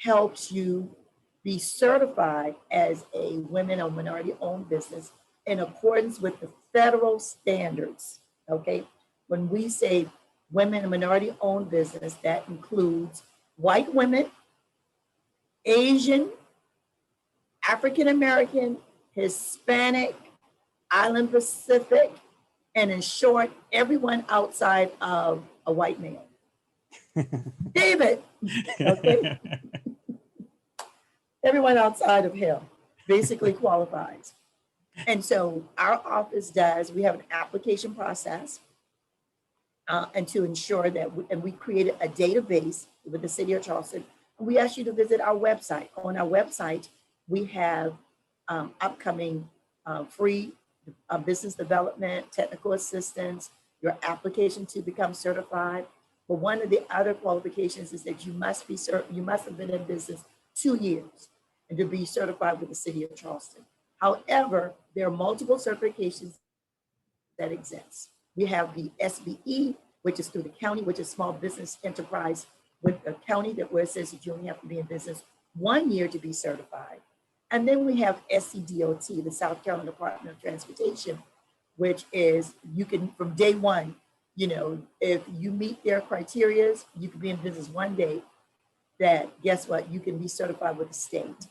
helps you be certified as a women or minority-owned business in accordance with the federal standards, okay? When we say women and minority-owned business, that includes white women, Asian, African-American, Hispanic, Island Pacific, and in short, everyone outside of a white male. David, okay? Everyone outside of him basically qualifies. And so our office does, we have an application process and to ensure that, we created a database with the city of Charleston. We ask you to visit our website. On our website, we have upcoming free business development, technical assistance, your application to become certified. But one of the other qualifications is that you must have been in business 2 years and to be certified with the city of Charleston. However, there are multiple certifications that exist. We have the SBE, which is through the county, which is small business enterprise with the county, that where it says that you only have to be in business 1 year to be certified. And then we have SCDOT, the South Carolina Department of Transportation, which is you can, from day one, you know, if you meet their criteria, you can be in business 1 day, that guess what, you can be certified with the state.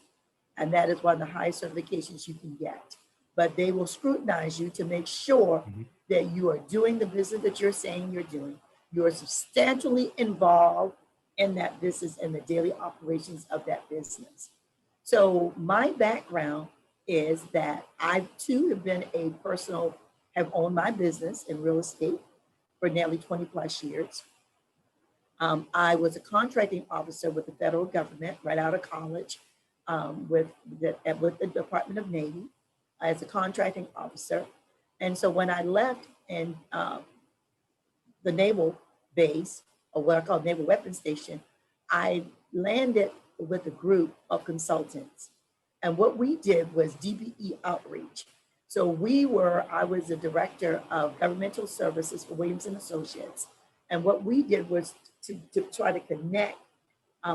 And that is one of the highest certifications you can get. But they will scrutinize you to make sure that you are doing the business that you're saying you're doing. You are substantially involved in that business and the daily operations of that business. So my background is that I too have owned my business in real estate for nearly 20 plus years. I was a contracting officer with the federal government right out of college with the Department of Navy as a contracting officer. And so when I left in the naval base, or what I call Naval Weapons Station, I landed with a group of consultants. And what we did was DBE outreach. So I was the director of governmental services for Williams and Associates. And what we did was to try to connect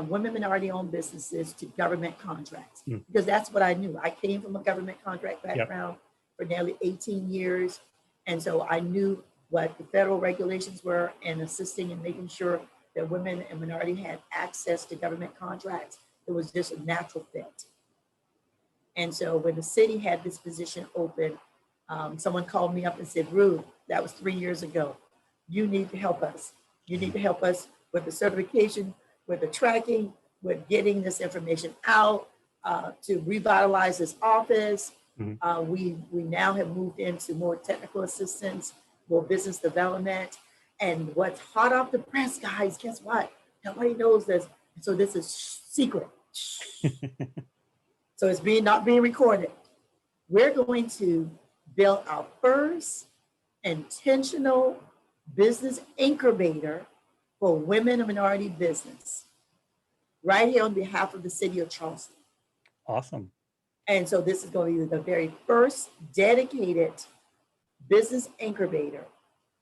women minority-owned businesses to government contracts, because that's what I knew. I came from a government contract background for nearly 18 years. And so I knew what the federal regulations were and assisting and making sure that women and minority had access to government contracts. It was just a natural fit. And so when the city had this position open, someone called me up and said, Ruth, that was 3 years ago. You need to help us. You need to help us with the certification, with the tracking, with getting this information out, to revitalize this office. We now have moved into more technical assistance, more business development. And what's hot off the press, guys, guess what? Nobody knows this. So this is secret. So it's not being recorded. We're going to build our first intentional business incubator for women and minority business right here on behalf of the city of Charleston. Awesome. And so this is going to be the very first dedicated business incubator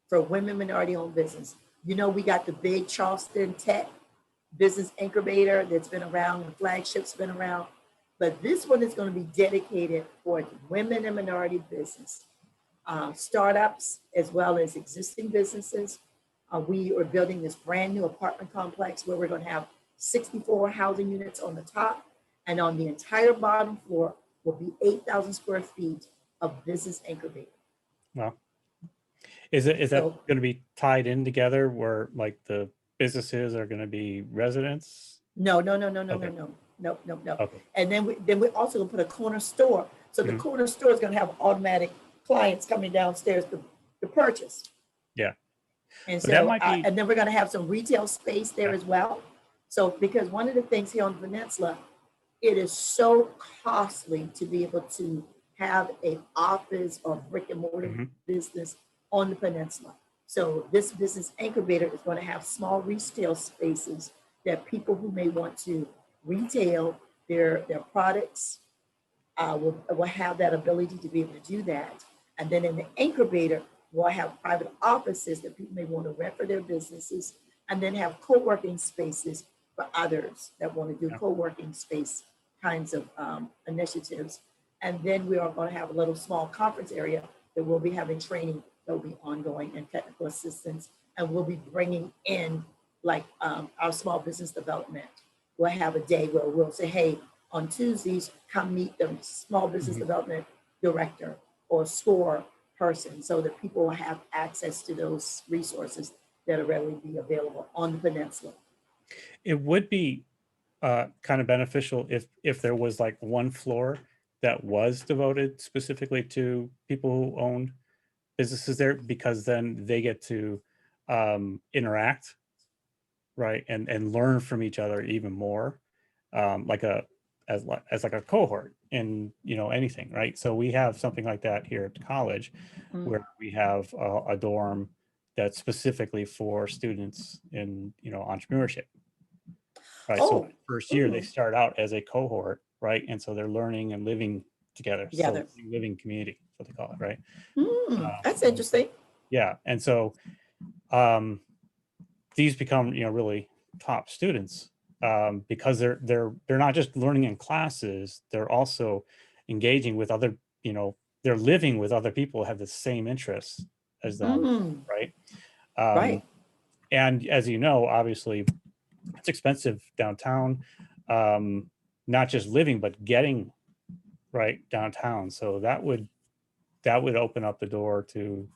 for women minority-owned business. You know, we got the big Charleston Tech business incubator that's been around, and flagship's been around, but this one is going to be dedicated for women and minority business, startups, as well as existing businesses. We are building this brand new apartment complex where we're going to have 64 housing units on the top, and on the entire bottom floor will be 8,000 square feet of business incubator. Wow. Is that going to be tied in together where like the businesses are going to be residents? No. Okay. No. Okay. And then we're also going to put a corner store. So the corner store is going to have automatic clients coming downstairs to purchase. Yeah. And But so, that might be... and then we're going to have some retail space there as well. So, because one of the things here on the peninsula, it is so costly to be able to have an office or brick and mortar business on the peninsula. So this business incubator is going to have small retail spaces that people who may want to retail their products will have that ability to be able to do that. And then in the incubator, we'll have private offices that people may want to rent for their businesses, and then have co-working spaces for others that want to do co-working space kinds of initiatives. And then we are going to have a little small conference area that we'll be having training that will be ongoing and technical assistance. And we'll be bringing in like our small business development. We'll have a day where we'll say, hey, on Tuesdays, come meet the small business development director or SCORE person, so that people will have access to those resources that are readily be available on the peninsula. It would be kind of beneficial if there was like one floor that was devoted specifically to people who owned businesses there, because then they get to interact, right, and learn from each other even more, like as like a cohort in anything, right? So we have something like that here at the college, where we have a dorm that's specifically for students in entrepreneurship, right? So Oh, first year they start out as a cohort, right? And so they're learning and living together. together. So living community, is what they call it, right? That's And interesting. yeah, and so these become really top students, because they're not just learning in classes, they're also engaging with other, they're living with other people who have the same interests as them, right? Right. And as you know, obviously it's expensive downtown, not just living but getting right downtown. So that would open up the door to,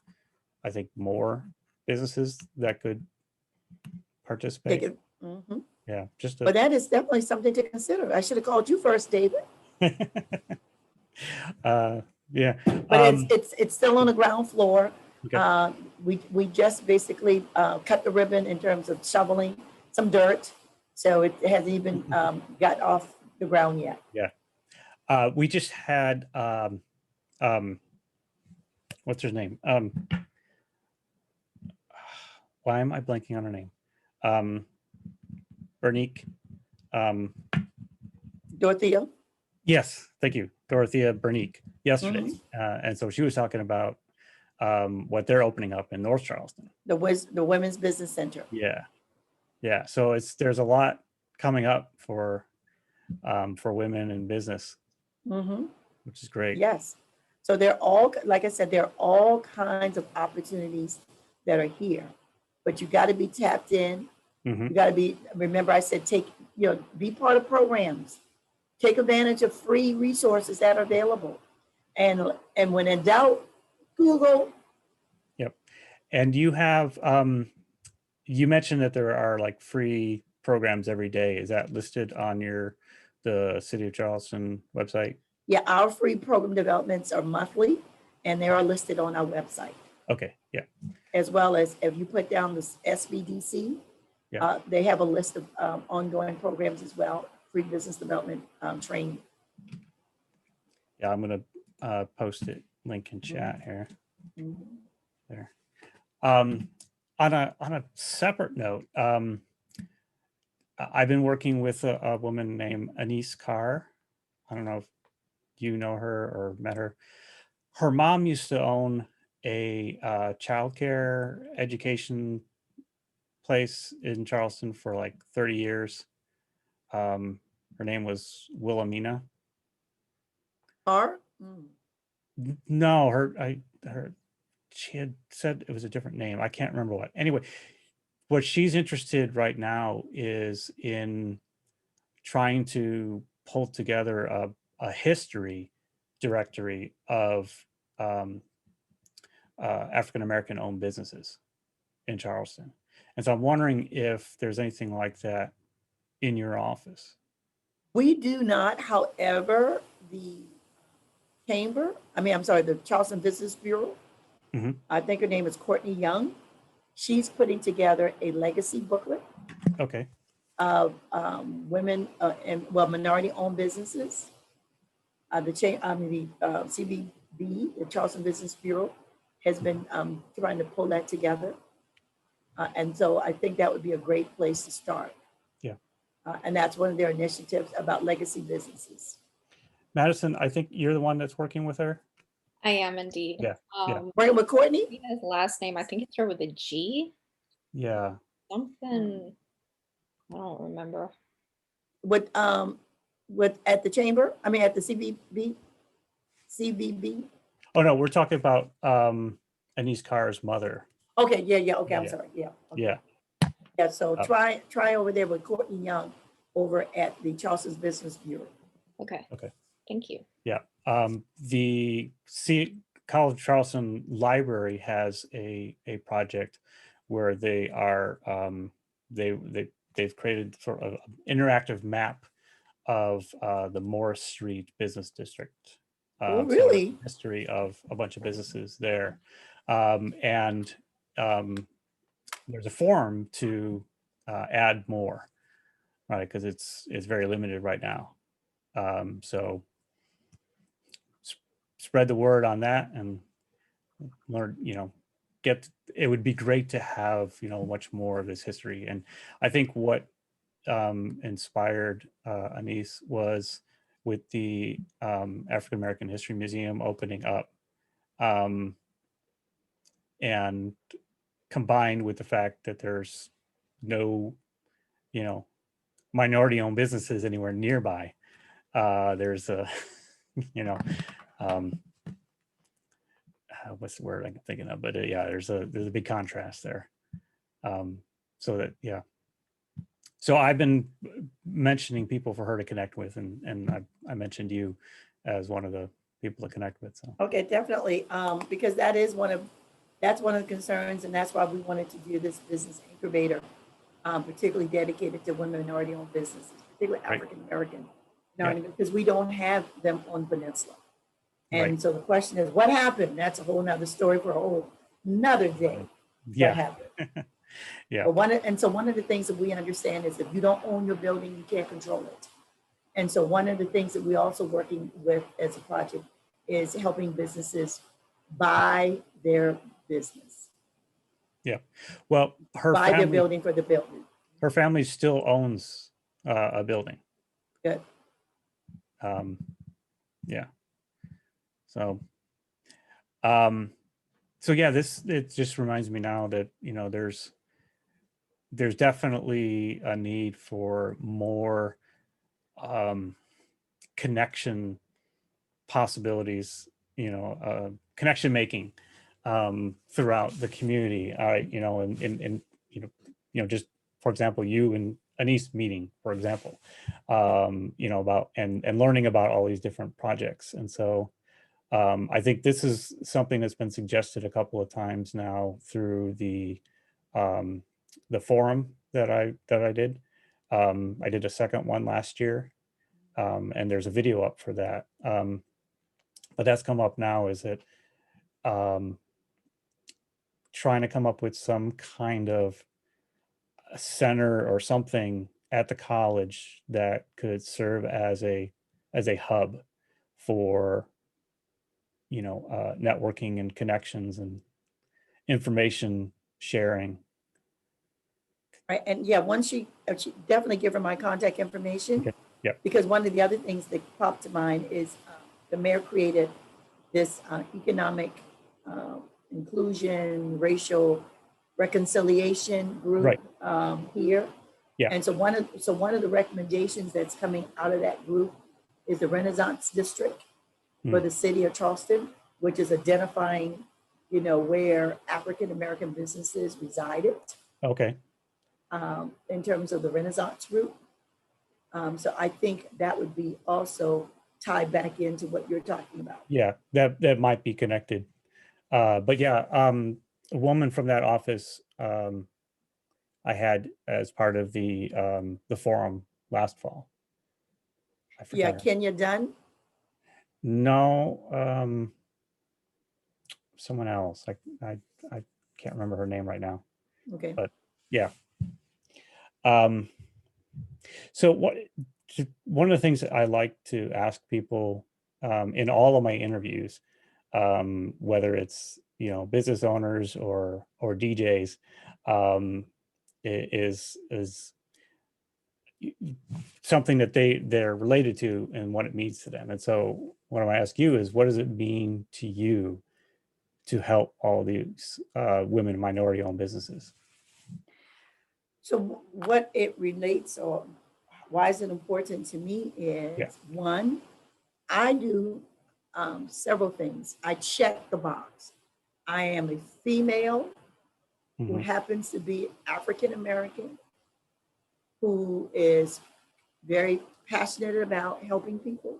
I think, more businesses that could participate. Take it. Mhm. Yeah, just But that is definitely something to consider. I should have called you first, David. yeah. But it's still on the ground floor. Okay. We just basically cut the ribbon in terms of shoveling some dirt, so it hasn't even got off the ground yet. Yeah. We just had what's her name? Why am I blanking on her name? Bernique. Dorothea. Yes, thank you, Dorothea Bernique. Yesterday, and so she was talking about what they're opening up in North Charleston. The Women's Business Center. Yeah. So there's a lot coming up for women in business, which is great. Yes. So they're all, like I said, there are all kinds of opportunities that are here, but you got to be tapped in. You got to be, remember I said, be part of programs, take advantage of free resources that are available. And when in doubt, Google. Yep. And you have, you mentioned that there are like free programs every day. Is that listed on the City of Charleston website? Yeah, our free program developments are monthly, and they are listed on our website. Okay, yeah. As well as if you put down this SBDC, they have a list of ongoing programs as well, free business development training. Yeah, I'm going to post it, link in chat here. There. On a separate note, I've been working with a woman named Anise Carr. I don't know if you know her or met her. Her mom used to own a childcare education place in Charleston for like 30 years. Her name was Wilhelmina. Or No, she had said it was a different name. I can't remember what. Anyway, what she's interested right now is in trying to pull together a history directory of African-American owned businesses in Charleston. And so I'm wondering if there's anything like that in your office. we do not, however, the Charleston Business Bureau, I think her name is Courtney Young. She's putting together a legacy booklet Okay. of women minority-owned businesses. The CBB, the Charleston Business Bureau, has been trying to pull that together, and so I think that would be a great place to start. Yeah. And that's one of their initiatives about legacy businesses. Madison, I think you're the one that's working with her. I am indeed. Yeah. Working with Courtney? His last name, I think it started with a G. Yeah. Something. I don't remember. With at the chamber? I mean, at the CBB? Oh no, we're talking about Anise Carr's mother. Okay, yeah. Okay, I'm sorry. Yeah. Okay. Yeah. So try over there with Courtney Young over at the Charleston Business Bureau. Okay. Okay. Thank you. Yeah. The College of Charleston Library has a project where they are they they've created sort of an interactive map of the Morris Street Business District. Oh, So really? history of a bunch of businesses there, and there's a forum to add more, right? Because it's very limited right now. So spread the word on that and learn, it would be great to have, much more of this history. And I think what inspired Anise was with the African American History Museum opening up, and combined with the fact that there's no, minority-owned businesses anywhere nearby. There's a, what's the word I'm thinking of? But yeah, there's a big contrast there. So that, yeah. So I've been mentioning people for her to connect with, and I mentioned you as one of the people to connect with. So Okay, definitely, because that's one of the concerns, and that's why we wanted to do this business incubator, particularly dedicated to women minority-owned businesses, particularly Right. African American, Yeah. because we don't have them on Peninsula. And Right. so the question is, what happened? That's a whole nother story for a whole nother day. What yeah, happened? yeah, But one of the things that we understand is if you don't own your building, you can't control it. And so one of the things that we also working with as a project is helping businesses buy their business, yeah. Well, buy their building for the building. her family still owns a building. Good. Yeah. So, so yeah, it just reminds me now that, there's definitely a need for more connection possibilities, connection making throughout the community. Just for example, you and Anise meeting, for example, about and learning about all these different projects. And so I think this is something that's been suggested a couple of times now through the forum that I did. I did a second one last year, and there's a video up for that. But that's come up now, is that trying to come up with some kind of a center or something at the college that could serve as a hub for networking and connections and information sharing. Right. And yeah, once she definitely give her my contact information. Okay. Yeah. Because one of the other things that popped to mind is the mayor created this economic inclusion, racial reconciliation group Right. Here. Yeah. And so one of the recommendations that's coming out of that group is the Renaissance District for the city of Charleston, which is identifying, where African American businesses resided. Okay. In terms of the Renaissance route. So I think that would be also tied back into what you're talking about. Yeah, that might be connected. But yeah, a woman from that office I had as part of the forum last fall. I forgot. Yeah, Kenya Dunn. No, someone else. I can't remember her name right now. Okay. But yeah. So one of the things that I like to ask people in all of my interviews, whether it's business owners or DJs, is something that they're related to and what it means to them. And so what I ask you is, what does it mean to you to help all these women minority-owned businesses? So what it relates, or why is it important to me is, one, I do several things. I check the box. I am a female who happens to be African American, who is very passionate about helping people,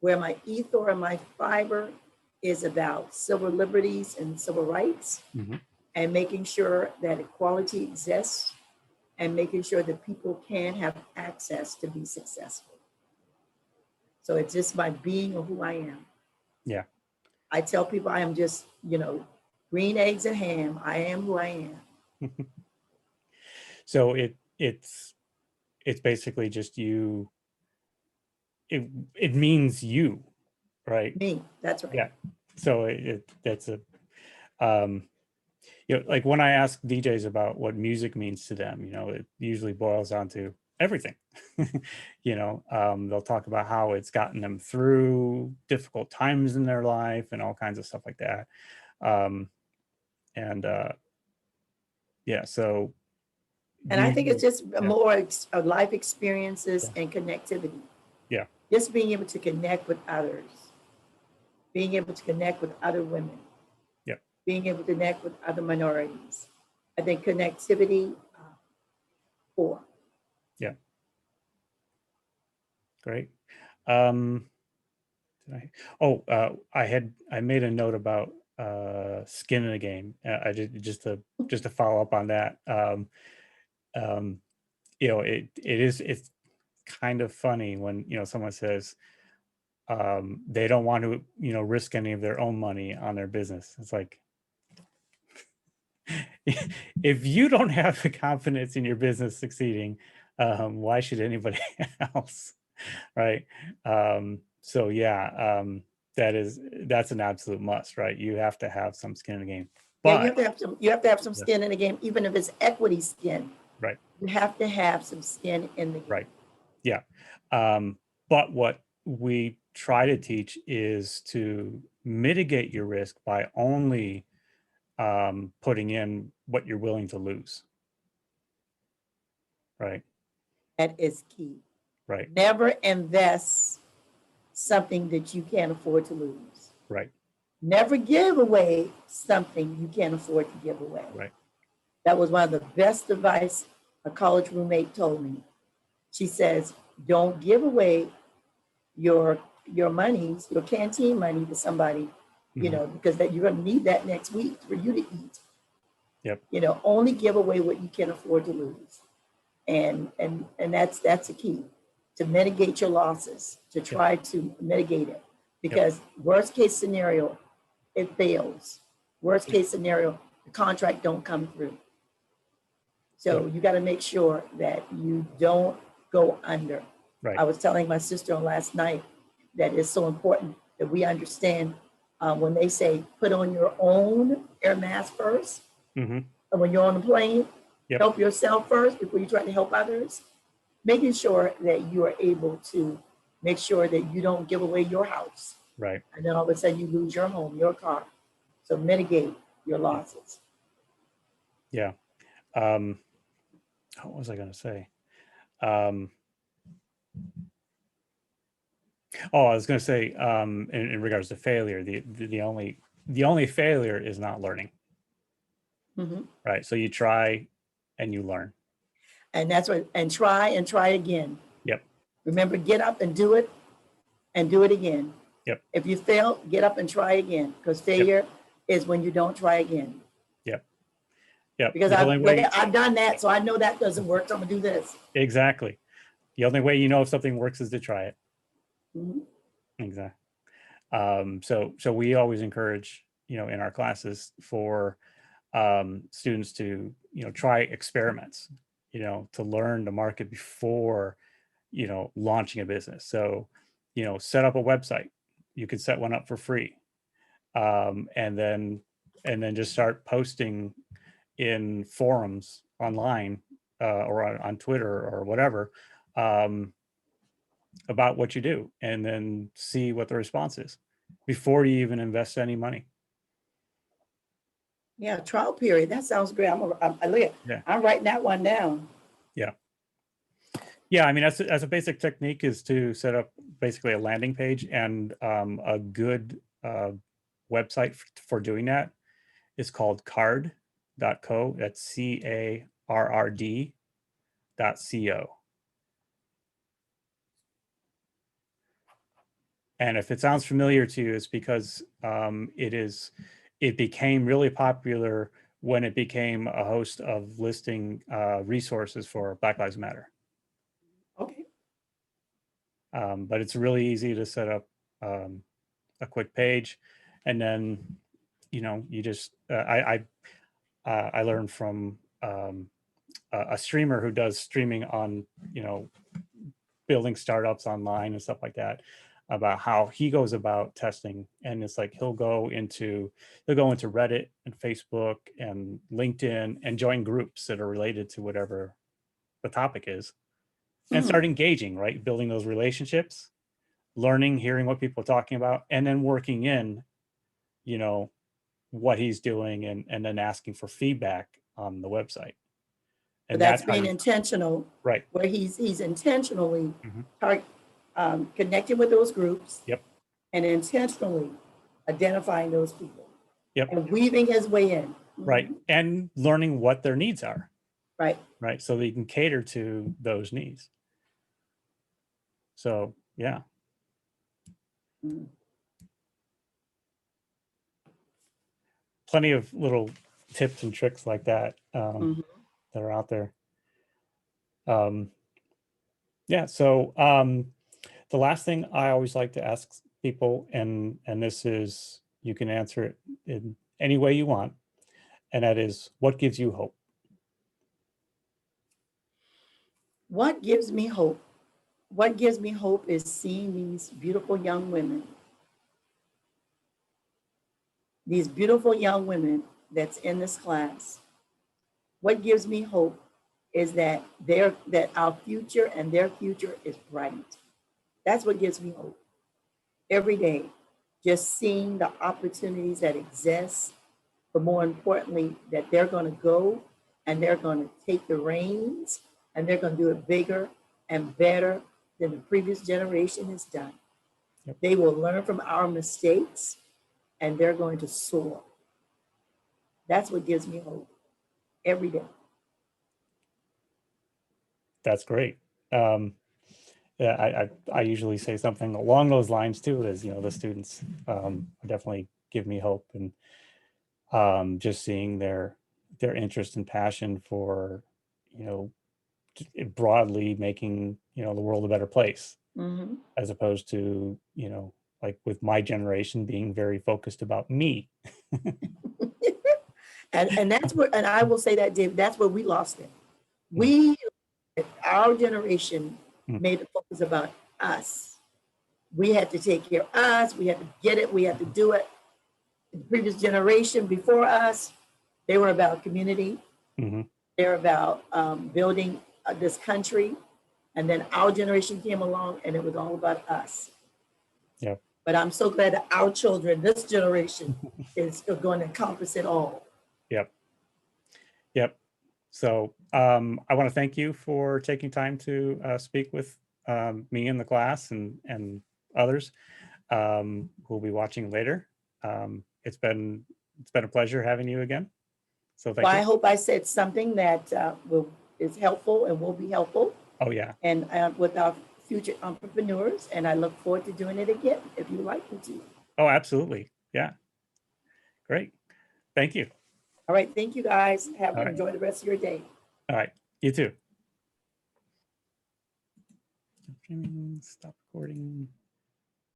where my ethos and my fiber is about civil liberties and civil rights, and making sure that equality exists and making sure that people can have access to be successful. So it's just by being who I am. Yeah. I tell people I am just, green eggs and ham. I am who I am. So it's basically just you. It means you, right? Me, that's right. Yeah. So that's a like when I ask DJs about what music means to them, it usually boils down to everything. They'll talk about how it's gotten them through difficult times in their life and all kinds of stuff like that. So And I think it's just Yeah. more of life experiences and connectivity. Yeah. Just being able to connect with others, being able to connect with other women, being able to connect with other minorities. I think connectivity for. Yeah. Great. I made a note about skin in the game. I did just to follow up on that. It's kind of funny when someone says they don't want to risk any of their own money on their business. It's like, if you don't have the confidence in your business succeeding, why should anybody else? Right. So yeah, that's an absolute must, right? You have to have some skin in the game. Yeah, But you have to have some skin in the game, even if it's equity skin. right. You have to have some skin in the game. Right. Yeah. But what we try to teach is to mitigate your risk by only putting in what you're willing to lose. Right. That is key. Right. Never invest something that you can't afford to lose. Right. Never give away something you can't afford to give away. Right. That was one of the best advice a college roommate told me. She says, don't give away your monies, your canteen money to somebody, because that you're going to need that next week for you to eat. Yep. Only give away what you can afford to lose. And that's the key, to mitigate your losses, to try to mitigate it. Because worst case scenario, it fails. Worst case scenario, the contract don't come through. So you got to make sure that you don't go under. Right. I was telling my sister last night that it's so important that we understand when they say put on your own air mask first, Mm-hmm. and when you're on the plane, help yourself first before you try to help others. Making sure that you are able to make sure that you don't give away your house. Right. And then all of a sudden you lose your home, your car. So mitigate your losses. Yeah. What was I going to say? I was going to say, in regards to failure, the only failure is not learning. Mm-hmm. Right. So you try and you learn. And that's what, and try again. Yep. Remember, get up and do it again. Yep. If you fail, get up and try again, because failure is when you don't try again. Yep. Yep. Because I've done that, so I know that doesn't work, so I'm gonna do this. Exactly. The only way you know if something works is to try it. Mm-hmm. Exactly. So we always encourage, in our classes for students to, try experiments, to learn the market before, launching a business. So, set up a website. You could set one up for free. And then just start posting in forums online or on Twitter or whatever about what you do, and then see what the response is before you even invest any money. Yeah, trial period. That sounds great. I'm writing that one down. Yeah. I mean, that's a basic technique, is to set up basically a landing page, and a good website for doing that is called carrd.co. That's CARRD.co. And if it sounds familiar to you, it's because it became really popular when it became a host of listing resources for Black Lives Matter. Okay. But it's really easy to set up a quick page, and then you just I learned from a streamer who does streaming on building startups online and stuff like that, about how he goes about testing. And it's like he'll go into Reddit and Facebook and LinkedIn and join groups that are related to whatever the topic is, and start engaging, right? Building those relationships, learning, hearing what people are talking about, and then working in, what he's doing, and then asking for feedback on the website. But And that's how being you- intentional, right. where he's intentionally Mhm. connecting with those groups. Yep. And intentionally identifying those people. Yep. And weaving his way in. Right. And learning what their needs are. Right. Right. So that you can cater to those needs. So, yeah. Mhm. Plenty of little tips and tricks like that Mhm. that are out there. Yeah. So the last thing I always like to ask people, and this is, you can answer it in any way you want, and that is, what gives you hope? What gives me hope? What gives me hope is seeing these beautiful young women. These beautiful young women that's in this class. What gives me hope is that our future and their future is bright. That's what gives me hope. Every day, just seeing the opportunities that exist, but more importantly, that they're going to go and they're going to take the reins and they're going to do it bigger and better than the previous generation has done. Yep. They will learn from our mistakes and they're going to soar. That's what gives me hope every day. That's great. Yeah, I usually say something along those lines too, as the students definitely give me hope, and just seeing their interest and passion for broadly making the world a better place, Mm-hmm. as opposed to like with my generation being very focused about me. And that's what, and I will say that, Dave, that's where we lost it. Our generation made the focus about us. We had to take care of us. We had to get it. We had to do it. The previous generation before us, they were about community. Mm-hmm. They're about building this country. And then our generation came along and it was all about us. Yep. But I'm so glad that our children, this generation, is going to encompass it all. Yep. So I want to thank you for taking time to speak with me in the class, and others who'll be watching later. It's been a pleasure having you again. So thank Well, I you. hope I said something that is helpful and will be helpful. Oh yeah. And with our future entrepreneurs, and I look forward to doing it again if you like me to. Oh, absolutely. Yeah. Great. Thank you. All right, thank you guys. All right. Enjoy the rest of your day. All right. You too. Stop recording.